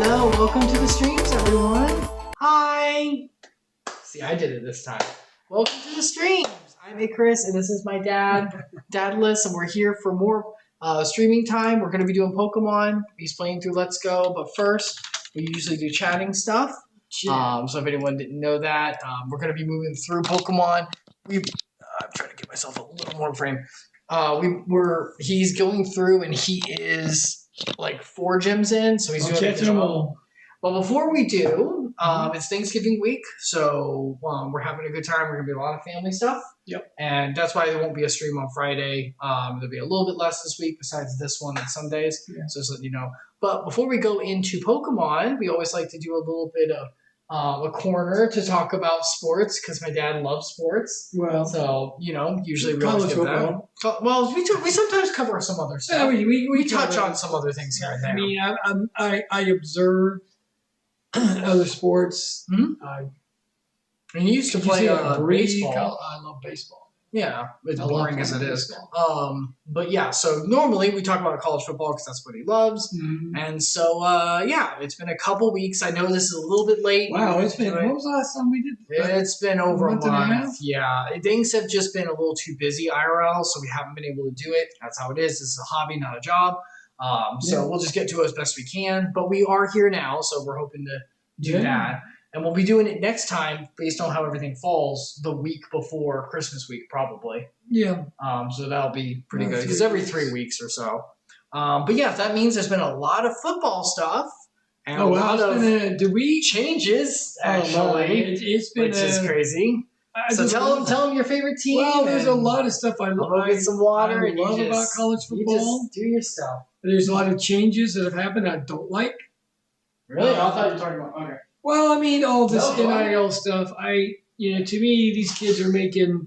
Hello, welcome to the streams, everyone. Hi. See, I did it this time. Welcome to the streams. I'm Chris, and this is my dad, Dadalus, and we're here for more streaming time. We're going to be doing Pokemon. He's playing through Let's Go, but first, we usually do chatting stuff. So if anyone didn't know that, we're going to be moving through Pokemon. I'm trying to get myself a little more frame. He's going through, and he is like 4 gyms in, so he's doing it all. But before we do, it's Thanksgiving week, so we're having a good time. We're gonna be a lot of family stuff. Yep. And that's why there won't be a stream on Friday. There'll be a little bit less this week, besides this one on Sundays. Yeah. So just letting you know. But before we go into Pokemon, we always like to do a little bit of a corner to talk about sports because my dad loves sports. Well, so usually we always give that. Well, we sometimes cover some other stuff. Yeah, we touch on some other things here and there. I mean, I observe other sports. Mm-hmm. And you used to play baseball. I love baseball. Yeah, it's boring as it is. But yeah, so normally we talk about college football because that's what he loves. Mm-hmm. And so, it's been a couple weeks. I know this is a little bit late. Wow, it's been, when was the last time we did that? It's been over a month. And a half? Yeah, things have just been a little too busy IRL, so we haven't been able to do it. That's how it is. This is a hobby, not a job. So we'll just get to it as best we can. But we are here now, so we're hoping to do that. And we'll be doing it next time based on how everything falls the week before Christmas week, probably. Yeah. So that'll be pretty good because every 3 weeks or so. But yeah, that means there's been a lot of football stuff and a lot of changes, actually. It's been which is crazy. So tell them your favorite team. Well, there's a lot of stuff I love. I'll go get some water. I love about college football. You just do your stuff. There's a lot of changes that have happened I don't like. Really? I thought you were talking about okay. Well, I mean, all this NIL stuff, to me, these kids are making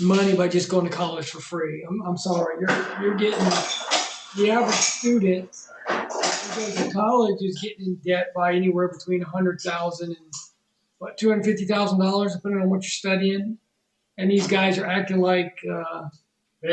money by just going to college for free. I'm sorry. You're getting the average student who goes to college is getting in debt by anywhere between $100,000 and $250,000, depending on what you're studying. And these guys are acting like we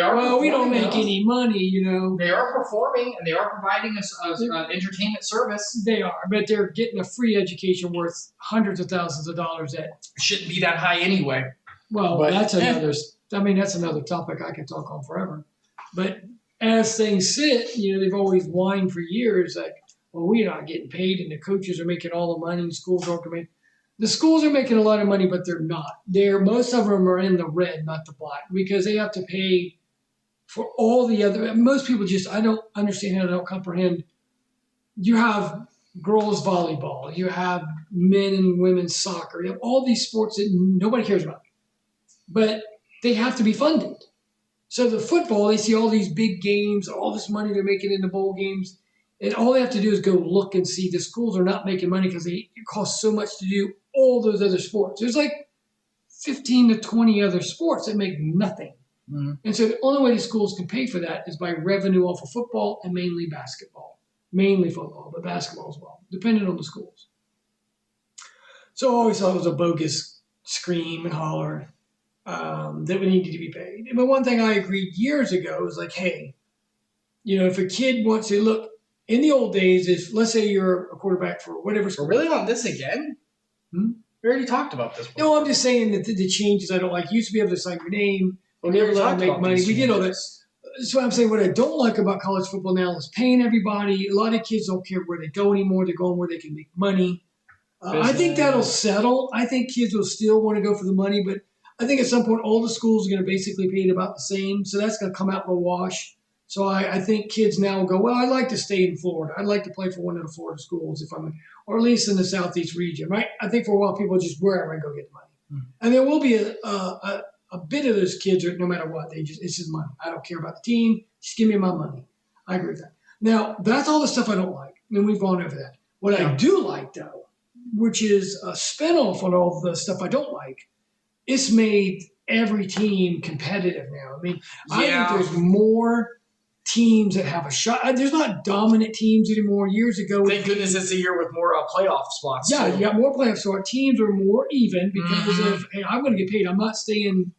don't make any money, They are performing, and they are providing us an entertainment service. They are, but they're getting a free education worth hundreds of thousands of dollars that shouldn't be that high anyway. Well, that's another topic I could talk on forever. But as things sit, they've always whined for years like, well, we're not getting paid, and the coaches are making all the money, and schools aren't making. The schools are making a lot of money, but they're not. Most of them are in the red, not the black, because they have to pay for all the other. Most people I don't understand how they don't comprehend. You have girls volleyball, you have men and women's soccer, you have all these sports that nobody cares about, but they have to be funded. So the football, they see all these big games, all this money they're making in the bowl games, and all they have to do is go look and see the schools are not making money because it costs so much to do all those other sports. There's like 15 to 20 other sports that make nothing. Mm-hmm. And so the only way the schools can pay for that is by revenue off of football and mainly basketball. Mainly football, but basketball as well, depending on the schools. So I always thought it was a bogus scream and holler that we needed to be paid. But one thing I agreed years ago was like, hey, if a kid wants to look, in the old days, if let's say you're a quarterback for whatever school. We're really on this again? We already talked about this before. No, I'm just saying that the changes I don't like. You used to be able to sign your name. They never allowed to make money. We did all this. That's what I'm saying. What I don't like about college football now is paying everybody. A lot of kids don't care where they go anymore. They're going where they can make money. I think that'll settle. I think kids will still want to go for the money, but I think at some point all the schools are going to basically pay it about the same. So that's going to come out in the wash. So I think kids now will go, well, I'd like to stay in Florida. I'd like to play for one of the Florida schools or at least in the Southeast region, right? I think for a while people just wherever I go get the money. Mm-hmm. And there will be a bit of those kids, no matter what, it's just money. I don't care about the team. Just give me my money. I agree with that. Now, that's all the stuff I don't like. And we've gone over that. What I do like, though, which is a spinoff on all the stuff I don't like, it's made every team competitive now. I mean, I think there's more teams that have a shot. There's not dominant teams anymore. Years ago, thank goodness it's a year with more playoff spots. Yeah, you got more playoffs. So our teams are more even because of, hey, I'm going to get paid. I'm not staying.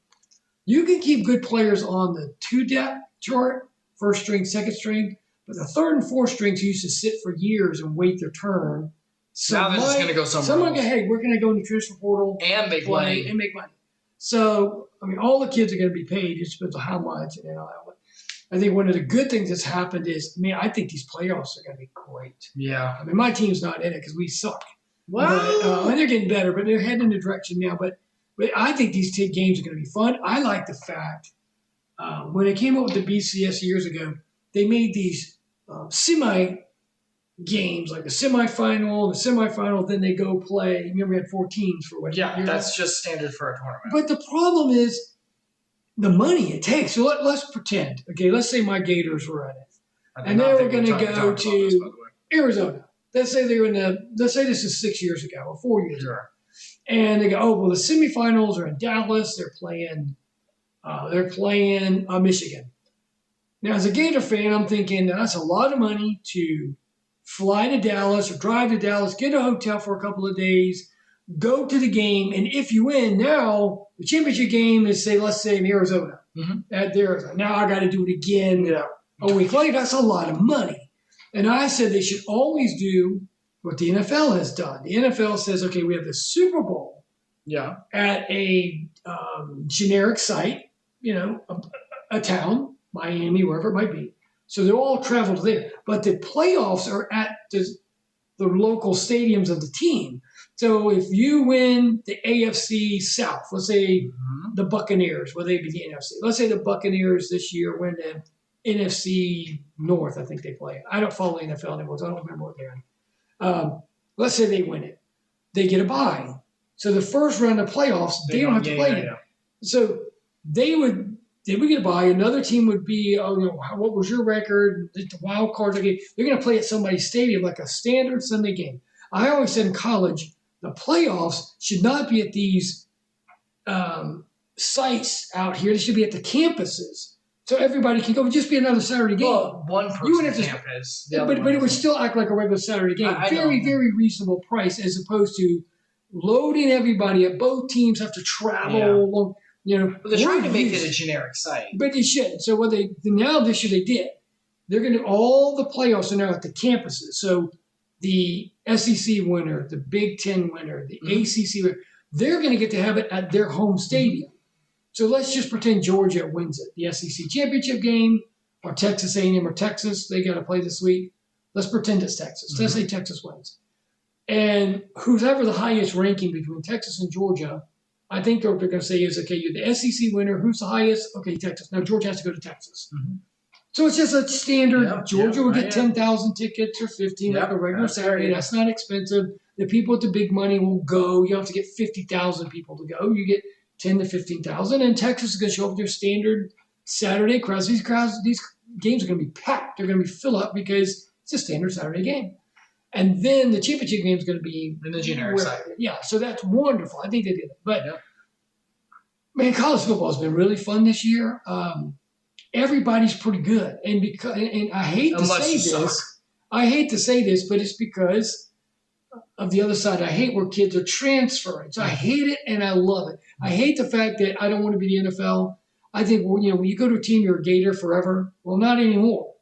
You can keep good players on the 2-depth chart, first string, second string, But the third and fourth strings used to sit for years and wait their turn. So now they're just going to go somewhere someone else. go, hey, we're going to go in the transfer portal And make money. and make money. So, I mean, all the kids are going to be paid. It just depends on how much and all that. I think one of the good things that's happened is, I think these playoffs are going to be great. Yeah. I mean, my team's not in it because we suck. Well, And they're getting better, but they're heading in the direction now. But I think these games are going to be fun. I like the fact when they came up with the BCS years ago, they made these semi games, like the semifinal, then they go play. Remember, we had 4 teams for what? yeah, that's just standard for a tournament. But the problem is the money it takes. So let's pretend. Okay, let's say my Gators were in it, and they were going to go to Arizona. Let's say they were let's say this is 6 years ago or 4 years ago. And they go, oh, well, the semifinals are in Dallas. They're playing Michigan. Now, as a Gator fan, I'm thinking that's a lot of money to fly to Dallas or drive to Dallas, get a hotel for a couple of days, go to the game, and if you win, now the championship game is, let's say in Arizona. At Arizona. Now I got to do it again a week later. That's a lot of money. And I said they should always do what the NFL has done. The NFL says, okay, we have the Super Bowl at a generic site, a town, Miami, wherever it might be. So they'll all travel there. But the playoffs are at the local stadiums of the team. So if you win the AFC South, let's say the Buccaneers, well, they'd be the NFC. Let's say the Buccaneers this year win the NFC North, I think they play. I don't follow the NFL anymore, so I don't remember what they're in. Let's say they win it. They get a bye. So the first round of playoffs, they don't have to play it. So they would get a bye. Another team would be, what was your record? The wild cards. Okay, they're going to play at somebody's stadium like a standard Sunday game. I always said in college, the playoffs should not be at these sites out here. They should be at the campuses. So everybody can go. It would just be another Saturday game. Well, one person's campus. But it would still act like a regular Saturday game. Very, very reasonable price as opposed to loading everybody up. Both teams have to travel. But they're trying to make it a generic site. But they shouldn't. So what this year they did. They're going to all the playoffs are now at the campuses. So the SEC winner, the Big Ten winner, the ACC winner, they're going to get to have it at their home stadium. So let's just pretend Georgia wins it, the SEC championship game, or Texas A&M or Texas. They got to play this week. Let's pretend it's Texas. Let's say Texas wins. And who's ever the highest ranking between Texas and Georgia, I think what they're going to say is, okay, you're the SEC winner. Who's the highest? Okay, Texas. Now Georgia has to go to Texas. So it's just a standard. Georgia will get 10,000 tickets or 15 like a regular Saturday. That's not expensive. The people with the big money will go. You don't have to get 50,000 people to go. You get 10 to 15,000. And Texas is going to show up with their standard Saturday crowds. These games are going to be packed. They're going to be filled up because it's a standard Saturday game. And then the championship game is going to be in the generic side. Yeah, so that's wonderful. I think they did it. But, man, college football has been really fun this year. Everybody's pretty good. And I hate to say this, but it's because of the other side. I hate where kids are transferring. So I hate it and I love it. I hate the fact that I don't want to be the NFL. I think, when you go to a team, you're a Gator forever. Well, not anymore.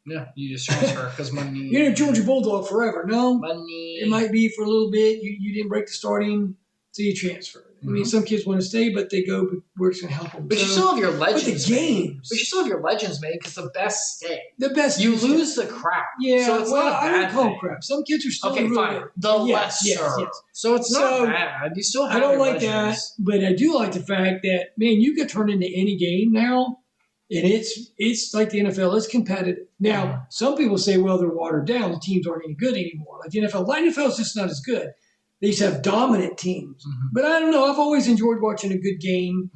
Yeah, you just transfer because money. You're a Georgia Bulldog forever. No, money. It might be for a little bit. You didn't break the starting, so you transfer. I mean, some kids want to stay, but they go where it's going to help them. But you still have your legends. But the games. But you still have your legends made because the best stay. The best. You lose the crap. Yeah. So it's not a bad I don't call thing. crap. Some kids are still okay. Fine. The lesser. Yes. So it's not bad. You still have. I don't your like legends. that, but I do like the fact that, man, you could turn into any game now, and it's like the NFL. It's competitive. Now, some people say, well, they're watered down. The teams aren't any good anymore. Like the NFL. The NFL is just not as good. They used to have dominant teams. But I don't know. I've always enjoyed watching a good game.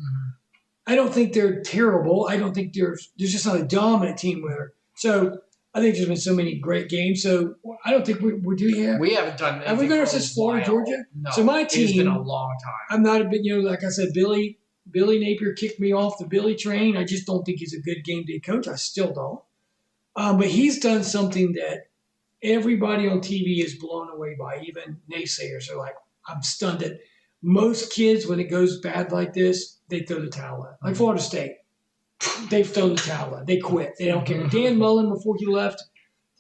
I don't think they're terrible. I don't think there's just not a dominant team winner. So I think there's been so many great games. So I don't think we haven't done. Have we been since Florida, Georgia? No. So my team. It's been a long time. I'm not a bit. Like I said, Billy Napier kicked me off the Billy train. I just don't think he's a good game day coach. I still don't. But he's done something that everybody on TV is blown away by. Even naysayers are like, I'm stunned that most kids, when it goes bad like this, they throw the towel in. Like Florida State, they've thrown the towel in. They quit. They don't care. Dan Mullen, before he left,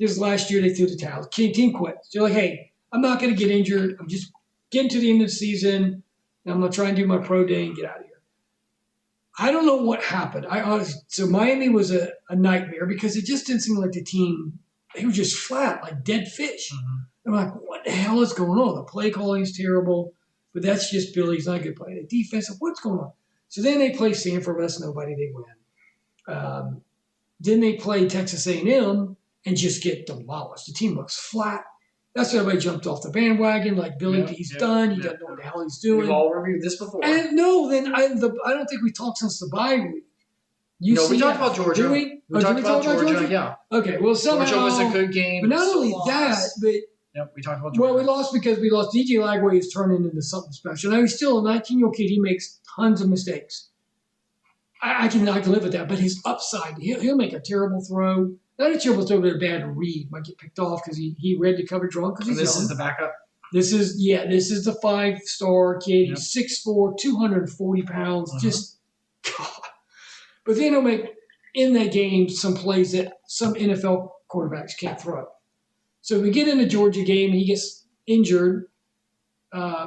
This last year they threw the towel. Team quit. They're like, hey, I'm not going to get injured. I'm just getting to the end of the season, and I'm going to try and do my pro day and get out of here. I don't know what happened. So Miami was a nightmare because it just didn't seem like the team. They were just flat, like dead fish. I'm like, what the hell is going on? The play calling is terrible, but that's just Billy. He's not a good player. The defense, what's going on? So then they play Stanford. That's nobody. They win. Then they play Texas A&M and just get demolished. The team looks flat. That's why everybody jumped off the bandwagon. Like Billy, he's done. He doesn't know what the hell he's doing. We've all reviewed this before. And I don't think we talked since the bye week. We talked about Georgia. Did we? We talked about Georgia. Yeah. Okay. Well, somehow Georgia was a good game. But not only that, but we talked about Georgia. Well, we lost because we lost. DJ Lagway is turning into something special. Now he's still a 19-year-old kid. He makes tons of mistakes. I can live with that. But his upside, he'll make a terrible throw. Not a terrible throw, but a bad read. Might get picked off because he read the coverage wrong. Because this is the backup. This is the 5-star kid. He's 6'4", 240 pounds. Just God. But then he'll make in that game some plays that some NFL quarterbacks can't throw. So we get in the Georgia game, and he gets injured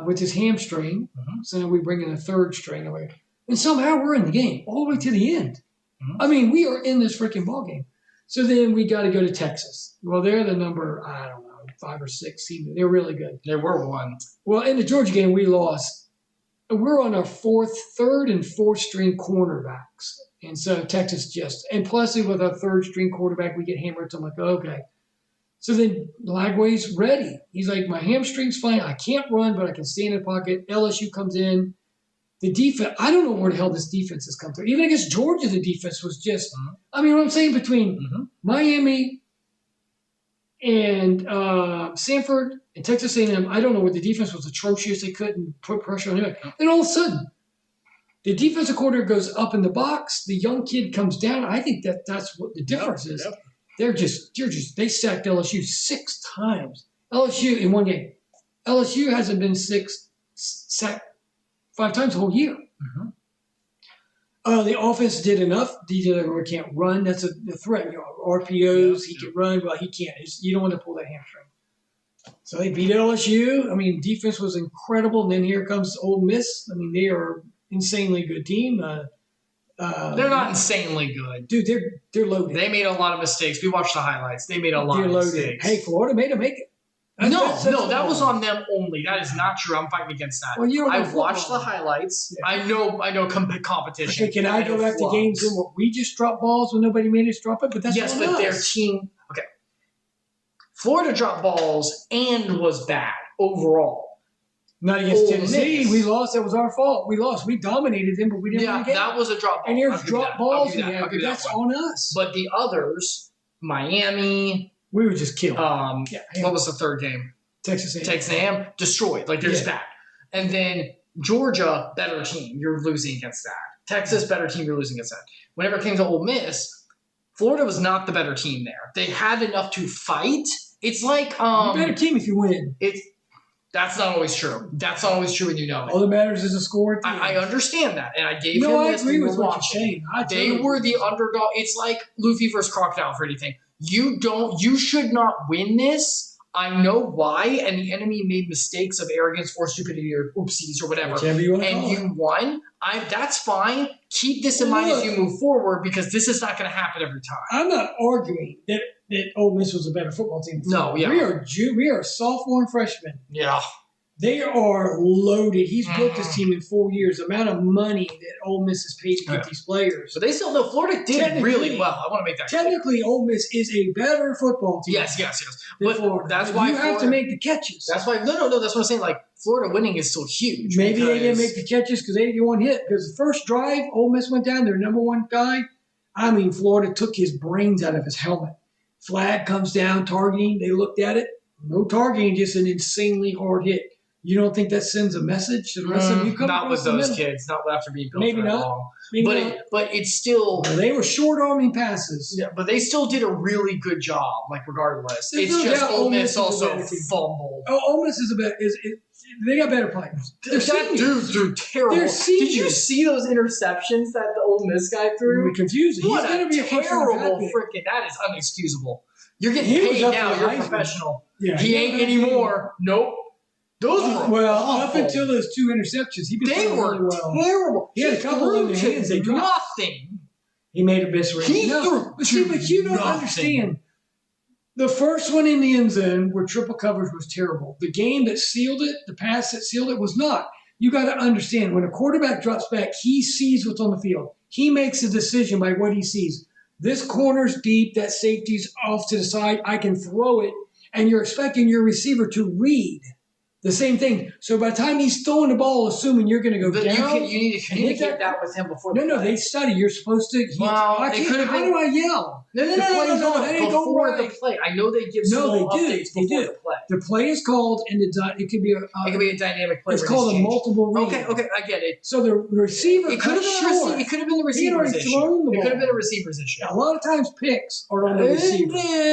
with his hamstring. So then we bring in a third string away. And somehow we're in the game all the way to the end. I mean, we are in this freaking ball game. So then we got to go to Texas. Well, they're the number, I don't know, 5 or 6 team. They're really good. They were one. Well, in the Georgia game, we lost. We're on our third and fourth string cornerbacks. And so Texas and plus with our third string quarterback, we get hammered. So I'm like, okay. So then Lagway's ready. He's like, my hamstring's fine. I can't run, but I can stay in the pocket. LSU comes in. The defense, I don't know where the hell this defense has come through. Even against Georgia, the defense was just, I mean, what I'm saying between Miami and Stanford and Texas A&M, I don't know what the defense was atrocious. They couldn't put pressure on him. And all of a sudden, the defensive coordinator goes up in the box. The young kid comes down. I think that's what the difference is. They sacked LSU 6 times. LSU in one game. LSU hasn't been sacked 5 times the whole year. The offense did enough. DJ Lagway can't run. That's a threat. RPOs, he can run. Well, he can't. You don't want to pull that hamstring. So they beat LSU. I mean, defense was incredible. And then here comes Ole Miss. I mean, they are an insanely good team. They're not insanely good. Dude, they're loaded. They made a lot of mistakes. We watched the highlights. They made a lot of mistakes. Hey, Florida made them make it. That was on them only. That is not true. I'm fighting against that. Well, I've watched the highlights. Yeah. I know competition. Okay, can I go back to games where we just dropped balls when nobody made us drop it? But that's their team. Okay, Florida dropped balls and was bad overall. Not against Tennessee. We lost. That was our fault. We lost. We dominated them, but we didn't win the game. That was a drop ball. And here's drop balls. That's on us. But the others, Miami. We were just killed. What was the third game? Texas A&M. Destroyed. Like, there's that. And then Georgia, better team. You're losing against that. Texas, better team. You're losing against that. Whenever it came to Ole Miss, Florida was not the better team there. They had enough to fight. It's like you're a better team if you win. That's not always true. That's not always true when you know it. All that matters is the score. I understand that. And I gave him this. I agree with what you're saying. They were the underdog. It's like Luffy versus Crocodile for anything. You should not win this. I know why, and the enemy made mistakes of arrogance or stupidity or oopsies or whatever. You won. That's fine. Keep this in mind as you move forward because this is not going to happen every time. I'm not arguing that Ole Miss was a better football team. No, yeah. We are sophomore and freshmen. Yeah. They are loaded. He's built this team in 4 years. The amount of money that Ole Miss has paid to get these players. But they still know Florida did really well. I want to make that technically clear. Ole Miss is a better football team. Yes. But that's why you have to make the catches. That's why no. That's what I'm saying. Like Florida winning is still huge. Maybe they didn't make the catches because they didn't get one hit. Because the first drive, Ole Miss went down. Their number one guy. I mean, Florida took his brains out of his helmet. Flag comes down, targeting. They looked at it. No targeting, just an insanely hard hit. You don't think that sends a message to the rest of them? Not with those kids. Not after being built Maybe for not. long. Maybe but it's still. Well, they were short-arming passes. Yeah, but they still did a really good job. Like regardless, it's just Ole Miss also fumbled. Ole Miss is they got better players. They're terrible. Did you see those interceptions that the Ole Miss guy threw? Confusing. What a terrible freaking! That is unexcusable. You're getting He was paid up now. for You're a Heisman. professional. Yeah, He ain't anymore. Nope. Those were well, awful. up until those 2 interceptions, he was They playing were really well. terrible. He had a couple in the hands they dropped. Nothing. He made a miss range. He No, threw but see, but you don't nothing. understand. The first one in the end zone where triple coverage was terrible. The game that sealed it, the pass that sealed it was not. You got to understand when a quarterback drops back, he sees what's on the field. He makes a decision by what he sees. This corner's deep, that safety's off to the side. I can throw it, and you're expecting your receiver to read the same thing. So by the time he's throwing the ball, assuming you're going to go down, You need to communicate that with him before. No, they study. You're supposed to. Well, I it can't. could have How been. do I yell? No. Hey, go Before right. the play, I know they give No, small they do. updates before the play. The play is called, and it could be a. It could be a dynamic play. It's where called a changed. multiple read. Okay, I get it. So the receiver. It could have been it could have been the receiver's already issue. thrown the It could have ball. been a receiver's issue. A lot of times picks are on the receiver,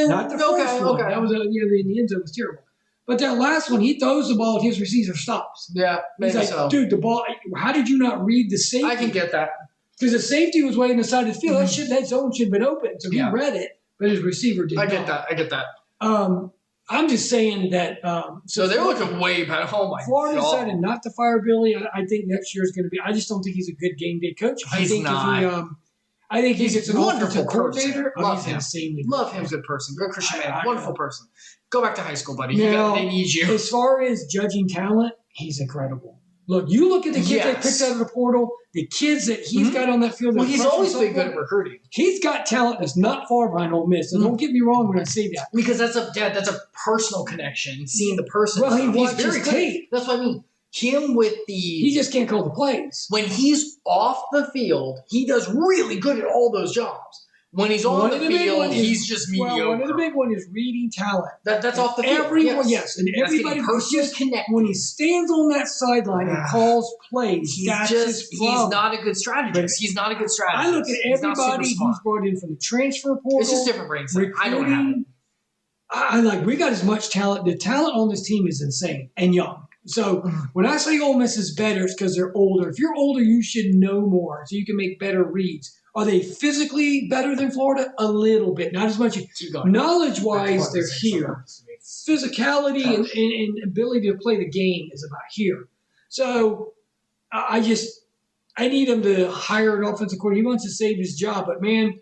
not the first one. That was the end zone was terrible. But that last one, he throws the ball, and his receiver stops. Yeah, He's maybe like, so. dude, the ball. How did you not read the safety? I can get that. Because the safety was way on the side of the field. That zone should have been open. So he read it, but his receiver did not. I get that. I'm just saying that. So they're looking way better. Oh my Florida God. decided not to fire Billy. I think next year is going to be. I just don't think he's a good game day coach. He's not. I think He's he's a an wonderful offensive coordinator. person. Love he's him. insanely Love him. Good person. Good Christian man. I Wonderful person. Go back to high school, buddy. Now, They need you. As far as judging talent, he's incredible. Look, you look at the kids they picked out of the portal, the kids that he's got on that field. Well, he's always been good at recruiting. He's got talent that's not far behind Ole Miss. And don't get me wrong when I say that. Because that's a personal connection, seeing the person. Well, he he's watches very good. tape. That's what I mean. Him with He just can't call the plays. when he's off the field, he does really good at all those jobs. When he's on the field, he's just mediocre. Well, one of the big one is reading talent. That's off the field. Everyone, yes, and That's everybody getting was personally just connected. when he stands on that sideline and calls plays. That's his He's problem. not a good strategist. He's not a good strategist. I look at He's not super everybody he's smart. brought in from the transfer portal. It's just different brain set. I don't have it. Recruiting. I like. We got as much talent. The talent on this team is insane and young. So when I say Ole Miss is better, it's because they're older. If you're older, you should know more, so you can make better reads. Are they physically better than Florida? A little bit, not as much. Knowledge-wise, they're here. Physicality and ability to play the game is about here. So I need him to hire an offensive coordinator. He wants to save his job, but man,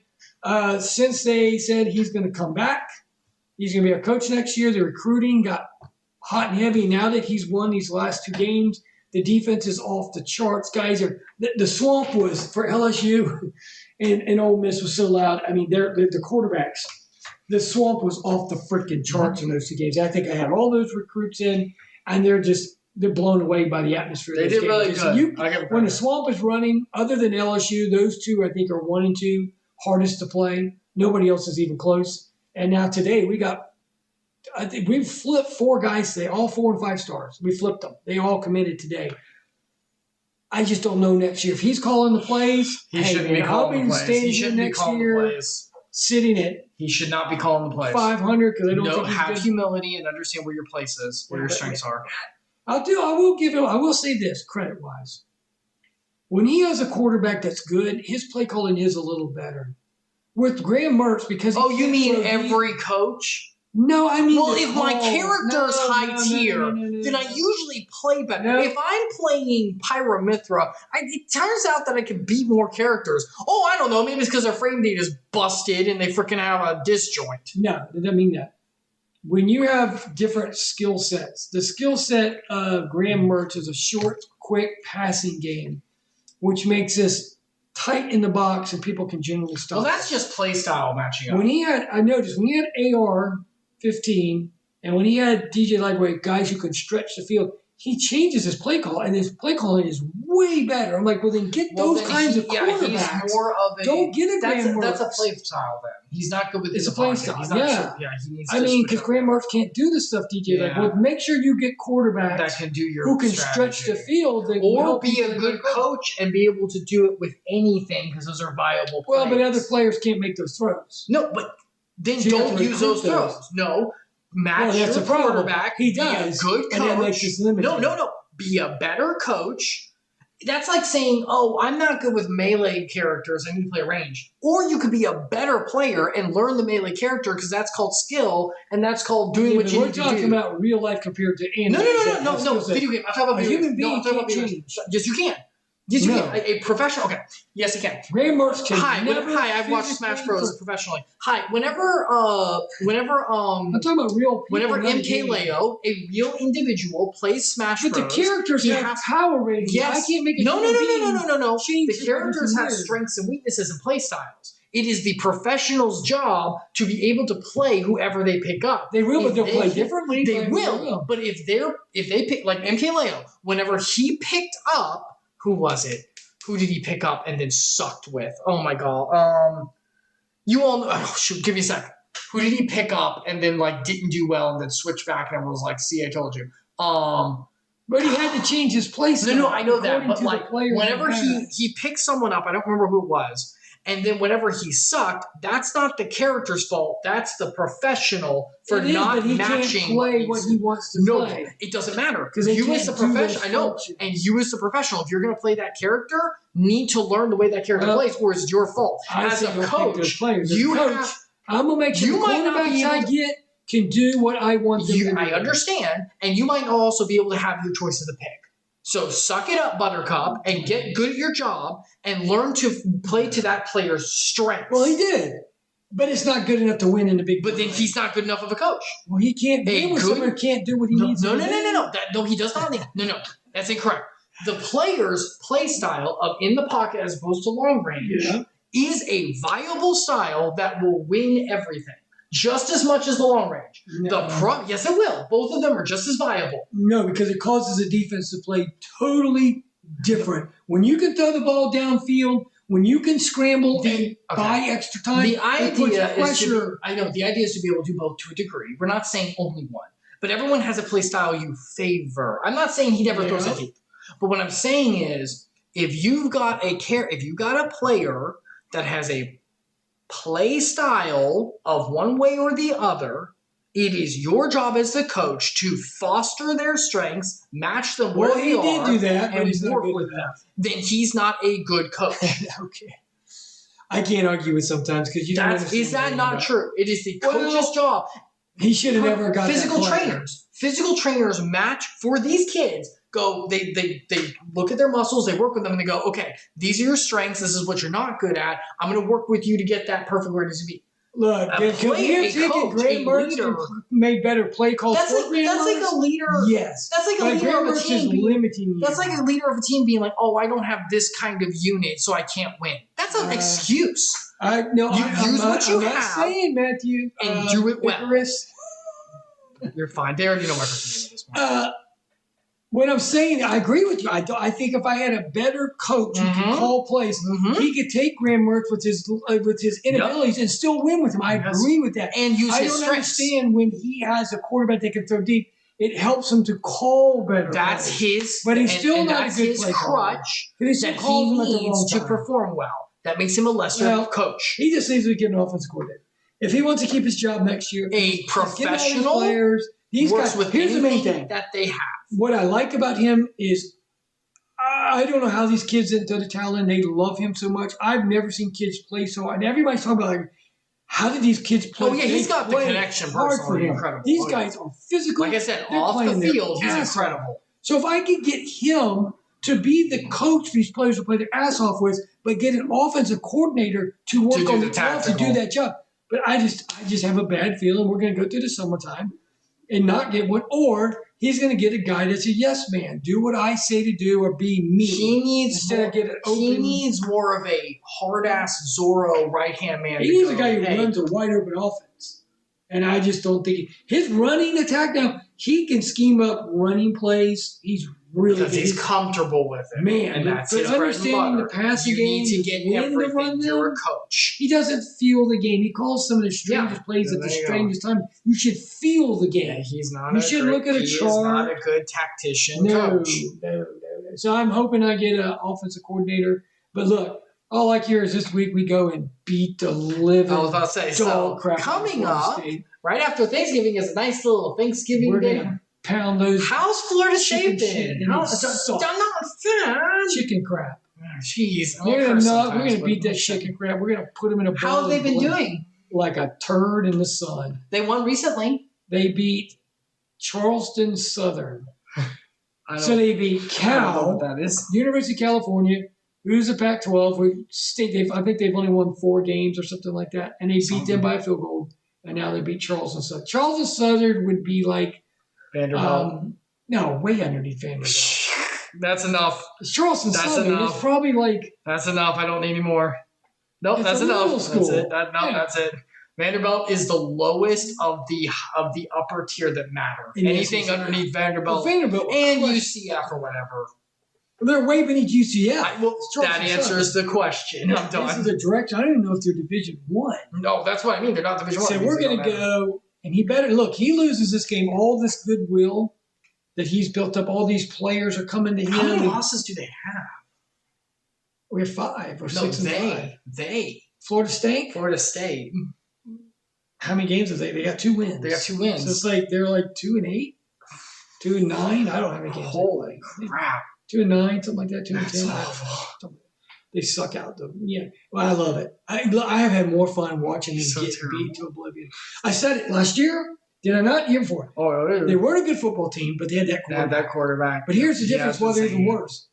since they said he's going to come back, he's going to be our coach next year. The recruiting got hot and heavy. Now that he's won these last 2 games, the defense is off the charts. Guys are the swamp was for LSU and Ole Miss was so loud. I mean, the quarterbacks. The swamp was off the freaking charts in those 2 games. I think I had all those recruits in, and they're blown away by the atmosphere. They did really good. When the swamp is running, other than LSU, those 2 I think are 1 and 2 hardest to play. Nobody else is even close. And now today I think we've flipped 4 guys today, all 4 and 5 stars. We flipped them. They all committed today. I just don't know next year. If he's calling the plays, He shouldn't be calling the plays. He shouldn't be calling the plays. Sitting at He should not be calling the plays. 500 because I don't think he's have good. humility and understand where your place is, where your strengths are. I will say this, credit-wise. When he has a quarterback that's good, his play calling is a little better. With Graham Mertz, because you mean every coach? No, I mean. Well, if my character's high tier, then I usually play better. No. If I'm playing Pyramithra, it turns out that I can beat more characters. Oh, I don't know. Maybe it's because their frame data is busted and they freaking have a disjoint. No, it doesn't mean that. When you have different skill sets, the skill set of Graham Mertz is a short, quick passing game, which makes this tight in the box and people can generally stop. Well, that's just play style matching up. I noticed when he had AR-15 and when he had DJ Lightweight, guys who can stretch the field, he changes his play call, and his play calling is way better. I'm like, well, then get those kinds of quarterbacks. He's more of a, don't get a Graham Mertz. That's a play style then. He's not good with it's a play style. He's not yeah. He needs because Graham Mertz can't do the stuff DJ like. Well, make sure you get quarterbacks that can do your who can strategy. stretch the field, or be a good coach and be able to do it with anything because those are viable plays. Well, but other players can't make those throws. No, but then So don't use those throws. No, match that's your a problem. quarterback. He does. Be a good coach. And that makes this limited. No. Be a better coach That's like saying, oh, I'm not good with melee characters. I need to play range. Or you could be a better player and learn the melee character because that's called skill and that's called doing what you need to do. We're talking about real life compared to anime. No. Video game. I'm talking about a video human games. being No, I'm talking about video change. games. Yes, you can. Yes, you can. A professional. Okay. Yes, you can. Grandma's can Hi. I've watched Smash Bros. Professionally. Hi. Whenever I'm talking about real people. Whenever MK Leo, a real individual, plays Smash Bros. But the characters have power ratings. Yes. I can't make a No. change. The characters have strengths and weaknesses and play styles. It is the professional's job to be able to play whoever they pick up. They will, but they'll play differently. They will. But if they pick like MK Leo, whenever he picked up, who was it? Who did he pick up and then sucked with? Oh my god. You all know. Oh shoot, give me a second. Who did he pick up and then like didn't do well and then switched back and was like, see, I told you. But he had to change his place. No, I know that. But like whenever he picked someone up, I don't remember who it was. And then whenever he sucked, that's not the character's fault. That's the professional for not matching. Can't play what he wants to play. No, it doesn't matter because you as the professional, I know, and you as the professional, if you're going to play that character, need to learn the way that character plays, or it's your fault. As a coach, I'm gonna make sure the quarterbacks I get can do what I want them to do. I understand, and you might also be able to have your choices to pick. So suck it up, Buttercup, and get good at your job and learn to play to that player's strengths. Well, he did. But it's not good enough to win in the big. But then he's not good enough of a coach. Well, he can't win with someone who can't do what he needs to do. No, he does not. No, that's incorrect. The player's play style of in the pocket as opposed to long range is a viable style that will win everything. Just as much as the long range. No. Yes, it will. Both of them are just as viable. No, because it causes the defense to play totally different. When you can throw the ball downfield, when you can scramble and buy extra time, the idea is to be able to do both to a degree. We're not saying only one, but everyone has a play style you favor. I'm not saying he never throws it deep, but what I'm saying is if you've got a player that has a play style of one way or the other, it is your job as the coach to foster their strengths, match them where they are. Well, he did do that, and but he's not work good with at them. Then he's not a good coach. Okay. I can't argue with sometimes because you don't understand. Is that not true? It is the coach's job. He should have never got physical trainers. Physical trainers match for these kids. They look at their muscles, they work with them, and they go, okay, these are your strengths. This is what you're not good at. I'm going to work with you to get that perfect where it needs to be. Look, Graham Mertz made better play calls. That's like a leader. Yes, that's like a leader of a team. Limiting you. That's like a leader of a team being like, oh, I don't have this kind of unit, so I can't win. That's an excuse. I'm not saying, Matthew, and do it well. Icarus. You're fine. They already know my personality at this point. What I'm saying, I agree with you. I think if I had a better coach who could call plays, he could take Graham Mertz with his inabilities and still win with him. I agree with that. And use his strengths. I don't understand when he has a quarterback that can throw deep. It helps him to call better. That's his. But he's still not a good play crutch that he needs to perform well. That makes him a lesser coach. He just needs to get an offensive coordinator. If he wants to keep his job next year, a professional players. These works guys, with here's the main thing that they have. What I like about him is I don't know how these kids didn't throw the talent. They love him so much. I've never seen kids play so hard. And everybody's talking about like, how did these kids play? Oh yeah, he's got the connection. Personally, incredible. These guys are physical. Like I said, off the field, he's incredible. So if I could get him to be the coach these players will play their ass off with, but get an offensive coordinator to work on the off to do that job. But I just have a bad feeling we're going to go through the summertime and not get one, or he's going to get a guy that's a yes man. Do what I say to do, or be me. He needs more of a hard ass Zorro right hand man. He needs a guy who runs a wide open offense, and I just don't think his running attack. Now he can scheme up running plays. He's really because he's comfortable with it, man. And that's his understanding the passing game. You need to get everything. You're a coach. He doesn't feel the game. He calls some of the strangest plays at the strangest time. You should feel the game. Yeah, he's not. You should look at a chart. He's not a good tactician coach. No. So I'm hoping I get an offensive coordinator. But look, all I care is this week we go and beat the living. I was about to say, so coming up right after Thanksgiving is a nice little Thanksgiving dinner. pound those How's Florida chicken State shit then? and I'm it's not soft. fan. chicken crap. Jeez, We're gonna beat that chicken crap. We're gonna put them in a bowl. How have they been doing? Like a turd in the sun. They won recently. They beat Charleston Southern. So they beat Cal, that is. University of California, who's a Pac-12. I think they've only won 4 games or something like that, and they beat them by a field goal. And now they beat Charleston Southern. Charleston Southern would be like Vanderbilt. No, way underneath Vanderbilt. That's enough. Charleston Southern is probably like. That's enough. I don't need any more. Nope, that's enough. That's it. That's it. Vanderbilt is the lowest of the upper tier that matter. Anything underneath Vanderbilt, and UCF or whatever. They're way beneath UCF. That answers the question. I'm done. This is a direction. I don't even know if they're Division I. No, that's what I mean. They're not Division I. So we're going to go, and he better look. He loses this game. All this goodwill that he's built up. All these players are coming to him. How many losses do they have? We have 5 or 6 and 5. They. Florida State. How many games have they? They got 2 wins. They got 2 wins. So it's like they're like 2-8, 2-9. I don't know how many games. Holy crap! 2-9, something like that. 2-10. They suck out though. Yeah. Well, I love it. I have had more fun watching them get beat to oblivion. I said it last year. Did I not? Year before. Oh, yeah. They weren't a good football team, but they had that quarterback. But here's the difference. Why they're even worse.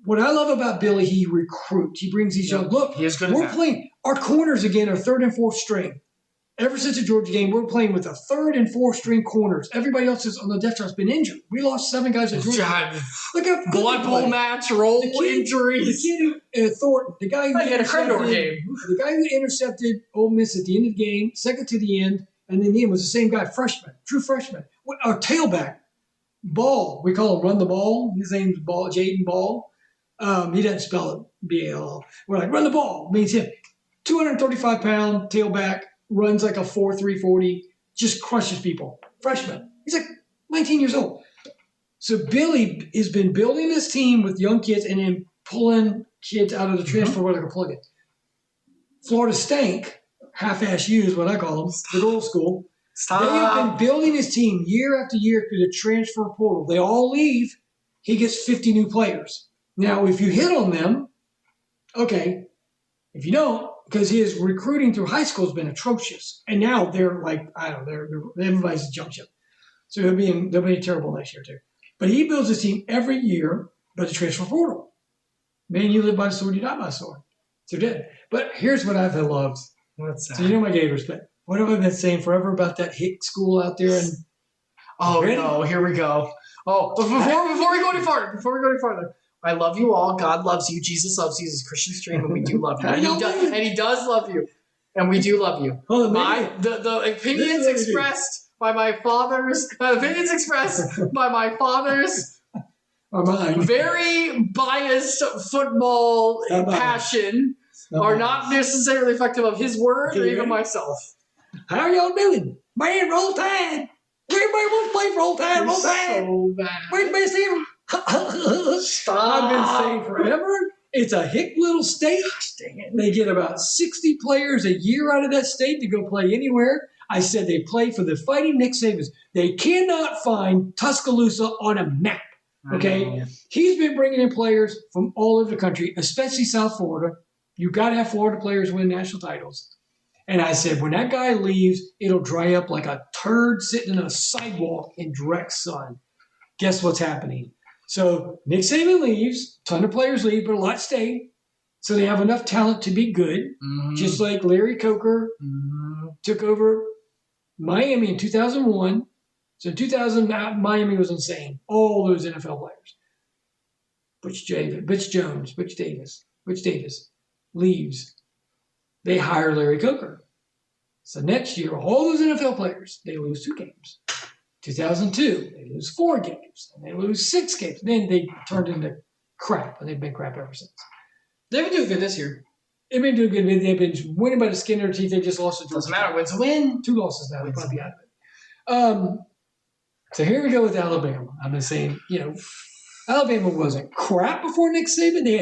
What I love about Billy, he recruits. He brings these young. Look, we're playing. Our corners again are 3rd and 4th string. Ever since the Georgia game, we're playing with a 3rd and 4th string corners. Everybody else is on the depth chart has been injured. We lost 7 guys at Georgia. Look at Blood Bowl match, roll injuries. The kid Thornton, the guy who had a creditor game. The guy who intercepted Ole Miss at the end of the game, second to the end, and then the end was the same guy, freshman, true freshman. Our tailback, Ball, we call him Run the Ball. His name's Ball, Jaden Ball. He doesn't spell it B-A-L-L. We're like, run the ball. Means him. 235-pound tailback, runs like a 4.3 40, just crushes people. Freshman. He's like 19 years old. So Billy has been building this team with young kids and then pulling kids out of the transfer where they can plug it. Florida Stank, half-ass U is what I call them, the girls' school. They have been building his team year after year through the transfer portal. They all leave. He gets 50 new players. Now, if you hit on them, okay. If you don't, because his recruiting through high school has been atrocious, and now they're like, I don't know, everybody's a jump ship. So they'll be terrible next year too. But he builds his team every year by the transfer portal. Man, you live by the sword, you die by the sword. So dead. But here's what I've loved. What's that? So you know my gators, but what have I been saying forever about that Hick school out there? And no, here we go. Oh, before we go any farther. I love you all. God loves you. Jesus loves you. This is Christian stream, and we do love you. And he does love you. And we do love you. The opinions expressed by my father's very biased football passion are not necessarily reflective of his word or even myself. How are y'all doing? Man, roll tide. Everybody wants to play for roll tide. Roll tide. So bad. Where's the best team? Stop. I've been saying forever. It's a hick little state. They get about 60 players a year out of that state to go play anywhere. I said they play for the Fighting Nick Sabans. They cannot find Tuscaloosa on a map. Okay? He's been bringing in players from all over the country, especially South Florida. You've got to have Florida players win national titles. And I said, when that guy leaves, it'll dry up like a turd sitting in a sidewalk in direct sun. Guess what's happening? So Nick Saban leaves, ton of players leave, but a lot stay. So they have enough talent to be good, just like Larry Coker took over Miami in 2001. So in 2000, Miami was insane. All those NFL players. Butch Davis leaves. They hire Larry Coker. So next year, all those NFL players, they lose 2 games. 2002, they lose 4 games. And they lose 6 games. Then they turned into crap, and they've been crap ever since. They've been doing good this year. They've been doing good. They've been winning by the skin of their teeth. They just lost to Georgia. Doesn't matter. Win's a win. 2 losses now. They'll probably be out of it. So here we go with Alabama. I've been saying, Alabama wasn't crap before Nick Saban. They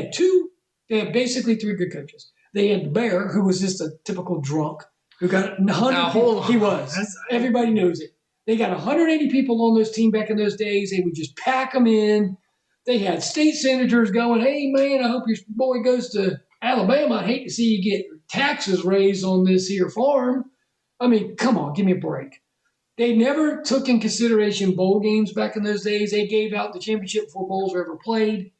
had basically 3 good coaches. They had Bear, who was just a typical drunk, who got 100. He was. Everybody knows it. They got 180 people on those team back in those days. They would just pack them in. They had state senators going, hey, man, I hope your boy goes to Alabama. I hate to see you get taxes raised on this here farm. I mean, come on, give me a break. They never took in consideration bowl games back in those days. They gave out the championship before bowls were ever played.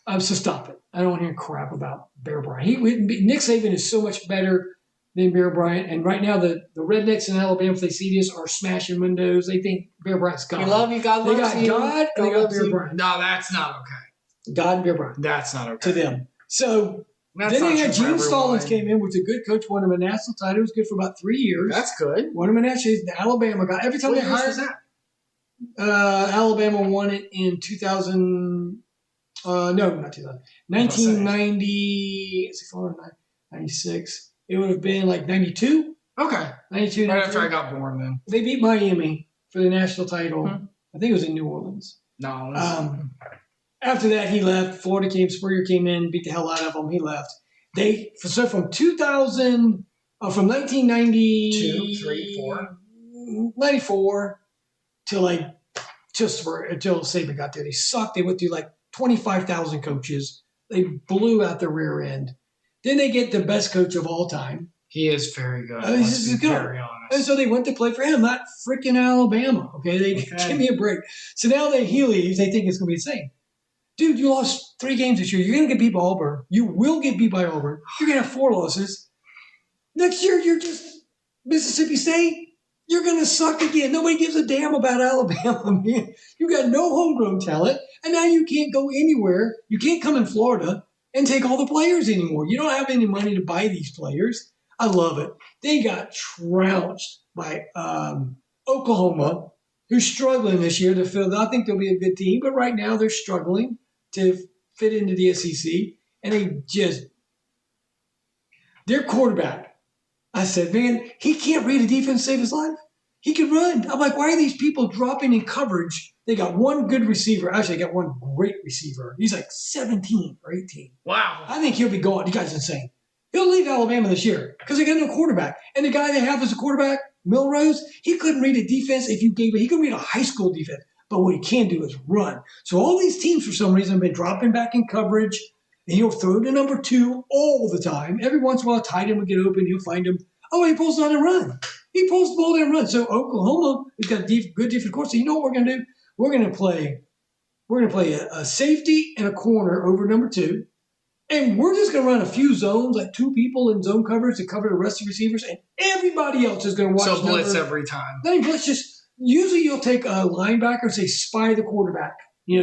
So stop it. I don't want to hear crap about Bear Bryant. Nick Saban is so much better than Bear Bryant. And right now, the rednecks in Alabama, if they see this, are smashing windows. They think Bear Bryant's God. We love you. God They loves got you. God and they got loves Bear you. Bryant. No, that's not okay. God and Bear Bryant That's not okay. to them. So That's then not they had true for Gene Stallings everyone. came in, was a good coach, won him a national title. He was good for about 3 years. That's good. Won him a national. The Alabama guy. Every time What they years hired was that? Alabama won it in 2000. No, not 2000. 1990. 96. It would have been like 92. Okay. 92. Right after I got born, then. They beat Miami for the national title. I think it was in New Orleans. No. It was... After that, he left. Florida came. Spurrier came in, beat the hell out of him. He left. So from 2000, from 1990, 2, 3, 4, 94 till like until Saban got there. They sucked. They went through like 25,000 coaches. They blew out the rear end. Then they get the best coach of all time. He is very good. He's Let's be good. very honest. And so they went to play for him, not freaking Alabama. Okay, give me a break. So now he leaves. They think it's going to be the same. Dude, you lost 3 games this year. You're going to get beat by Auburn. You will get beat by Auburn. You're going to have 4 losses. Next year, you're just Mississippi State. You're going to suck again. Nobody gives a damn about Alabama, man. You got no homegrown talent, and now you can't go anywhere. You can't come in Florida and take all the players anymore. You don't have any money to buy these players. I love it. They got trounced by Oklahoma, who's struggling this year to fill. I think they'll be a good team, but right now they're struggling to fit into the SEC, and their quarterback. I said, man, he can't read a defense to save his life. He can run. I'm like, why are these people dropping in coverage? They got one good receiver. Actually, they got one great receiver. He's like 17 or 18. Wow. I think he'll be gone. The guy's insane. He'll leave Alabama this year because they got no quarterback. And the guy they have as a quarterback, Milrose, he couldn't read a defense if you gave it. He could read a high school defense. But what he can do is run. So all these teams, for some reason, have been dropping back in coverage. And he'll throw to number 2 all the time. Every once in a while, a tight end will get open. He'll find him. Oh, he pulls down and run. He pulls the ball down and run. So Oklahoma has got a good defensive course. So you know what we're going to do? We're going to play a safety and a corner over number 2. And we're just going to run a few zones, like 2 people in zone coverage to cover the rest of the receivers. And everybody else is going to watch. So blitz every time. Not even blitz, usually you'll take a linebacker and say, spy the quarterback.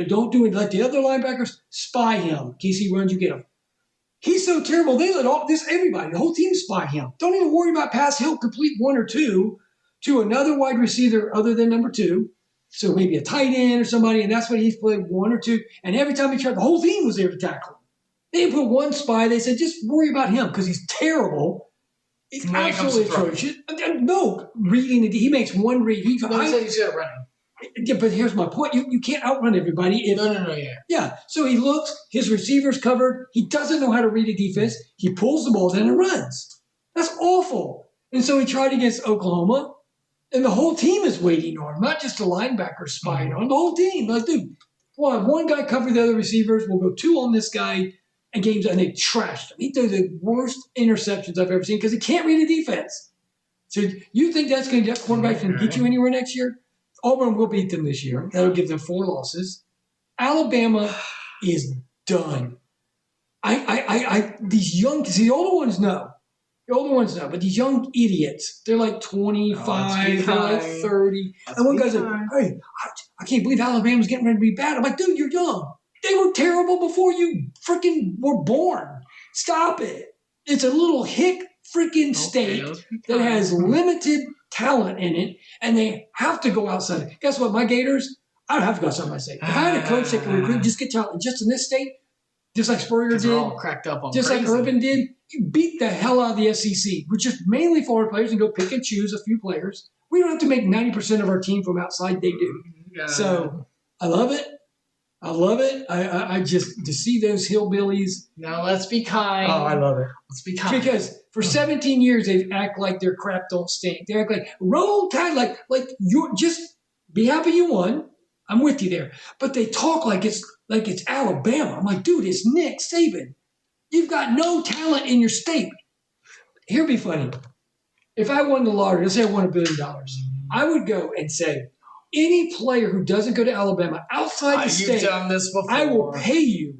Don't do it. Let the other linebackers spy him. In case he runs, you get him. He's so terrible. They let everybody, the whole team spy him. Don't even worry about pass. He'll complete 1 or 2 to another wide receiver other than number 2. So maybe a tight end or somebody, and that's what he's played 1 or 2. And every time he tried, the whole team was there to tackle him. They put 1 spy. They said, just worry about him because he's terrible. It's absolutely atrocious. No, he makes 1 read. He said he's good at running. Yeah, but here's my point. You can't outrun everybody. No, Yeah. So he looks, his receiver's covered. He doesn't know how to read a defense. He pulls the ball down and runs. That's awful. And so he tried against Oklahoma, and the whole team is waiting on him, not just the linebacker spying on him. The whole team. Like, dude, we'll have 1 guy cover the other receivers. We'll go 2 on this guy, and they trashed him. He threw the worst interceptions I've ever seen because he can't read a defense. So you think that's going to get quarterbacks and get you anywhere next year? Auburn will beat them this year. That'll give them 4 losses. Alabama is done. These young, see, the older ones know. But these young idiots, they're like 25, they're like 30. And one guy said, hey, I can't believe Alabama's getting ready to be bad. I'm like, dude, you're young. They were terrible before you freaking were born. Stop it. It's a little hick freaking state that has limited talent in it, and they have to go outside. Guess what? My Gators, I don't have to go outside my state. If I had a coach that could recruit, just get talent, just in this state, just like Spurrier did, all cracked up on just crazy. like Urban did, you beat the hell out of the SEC, which is mainly foreign players, and go pick and choose a few players. We don't have to make 90% of our team from outside. They do. Yeah. So I love it. I just, to see those hillbillies. Now let's be kind. Oh, I love it. Let's be kind. Because For 17 years, they act like their crap don't stink. They act like roll tide, like you're just be happy you won. I'm with you there. But they talk like it's Alabama. I'm like, dude, it's Nick Saban. You've got no talent in your state. Here'd be funny. If I won the lottery, let's say I won $1 billion, I would go and say, any player who doesn't go to Alabama outside the state, You've done this before. I will pay you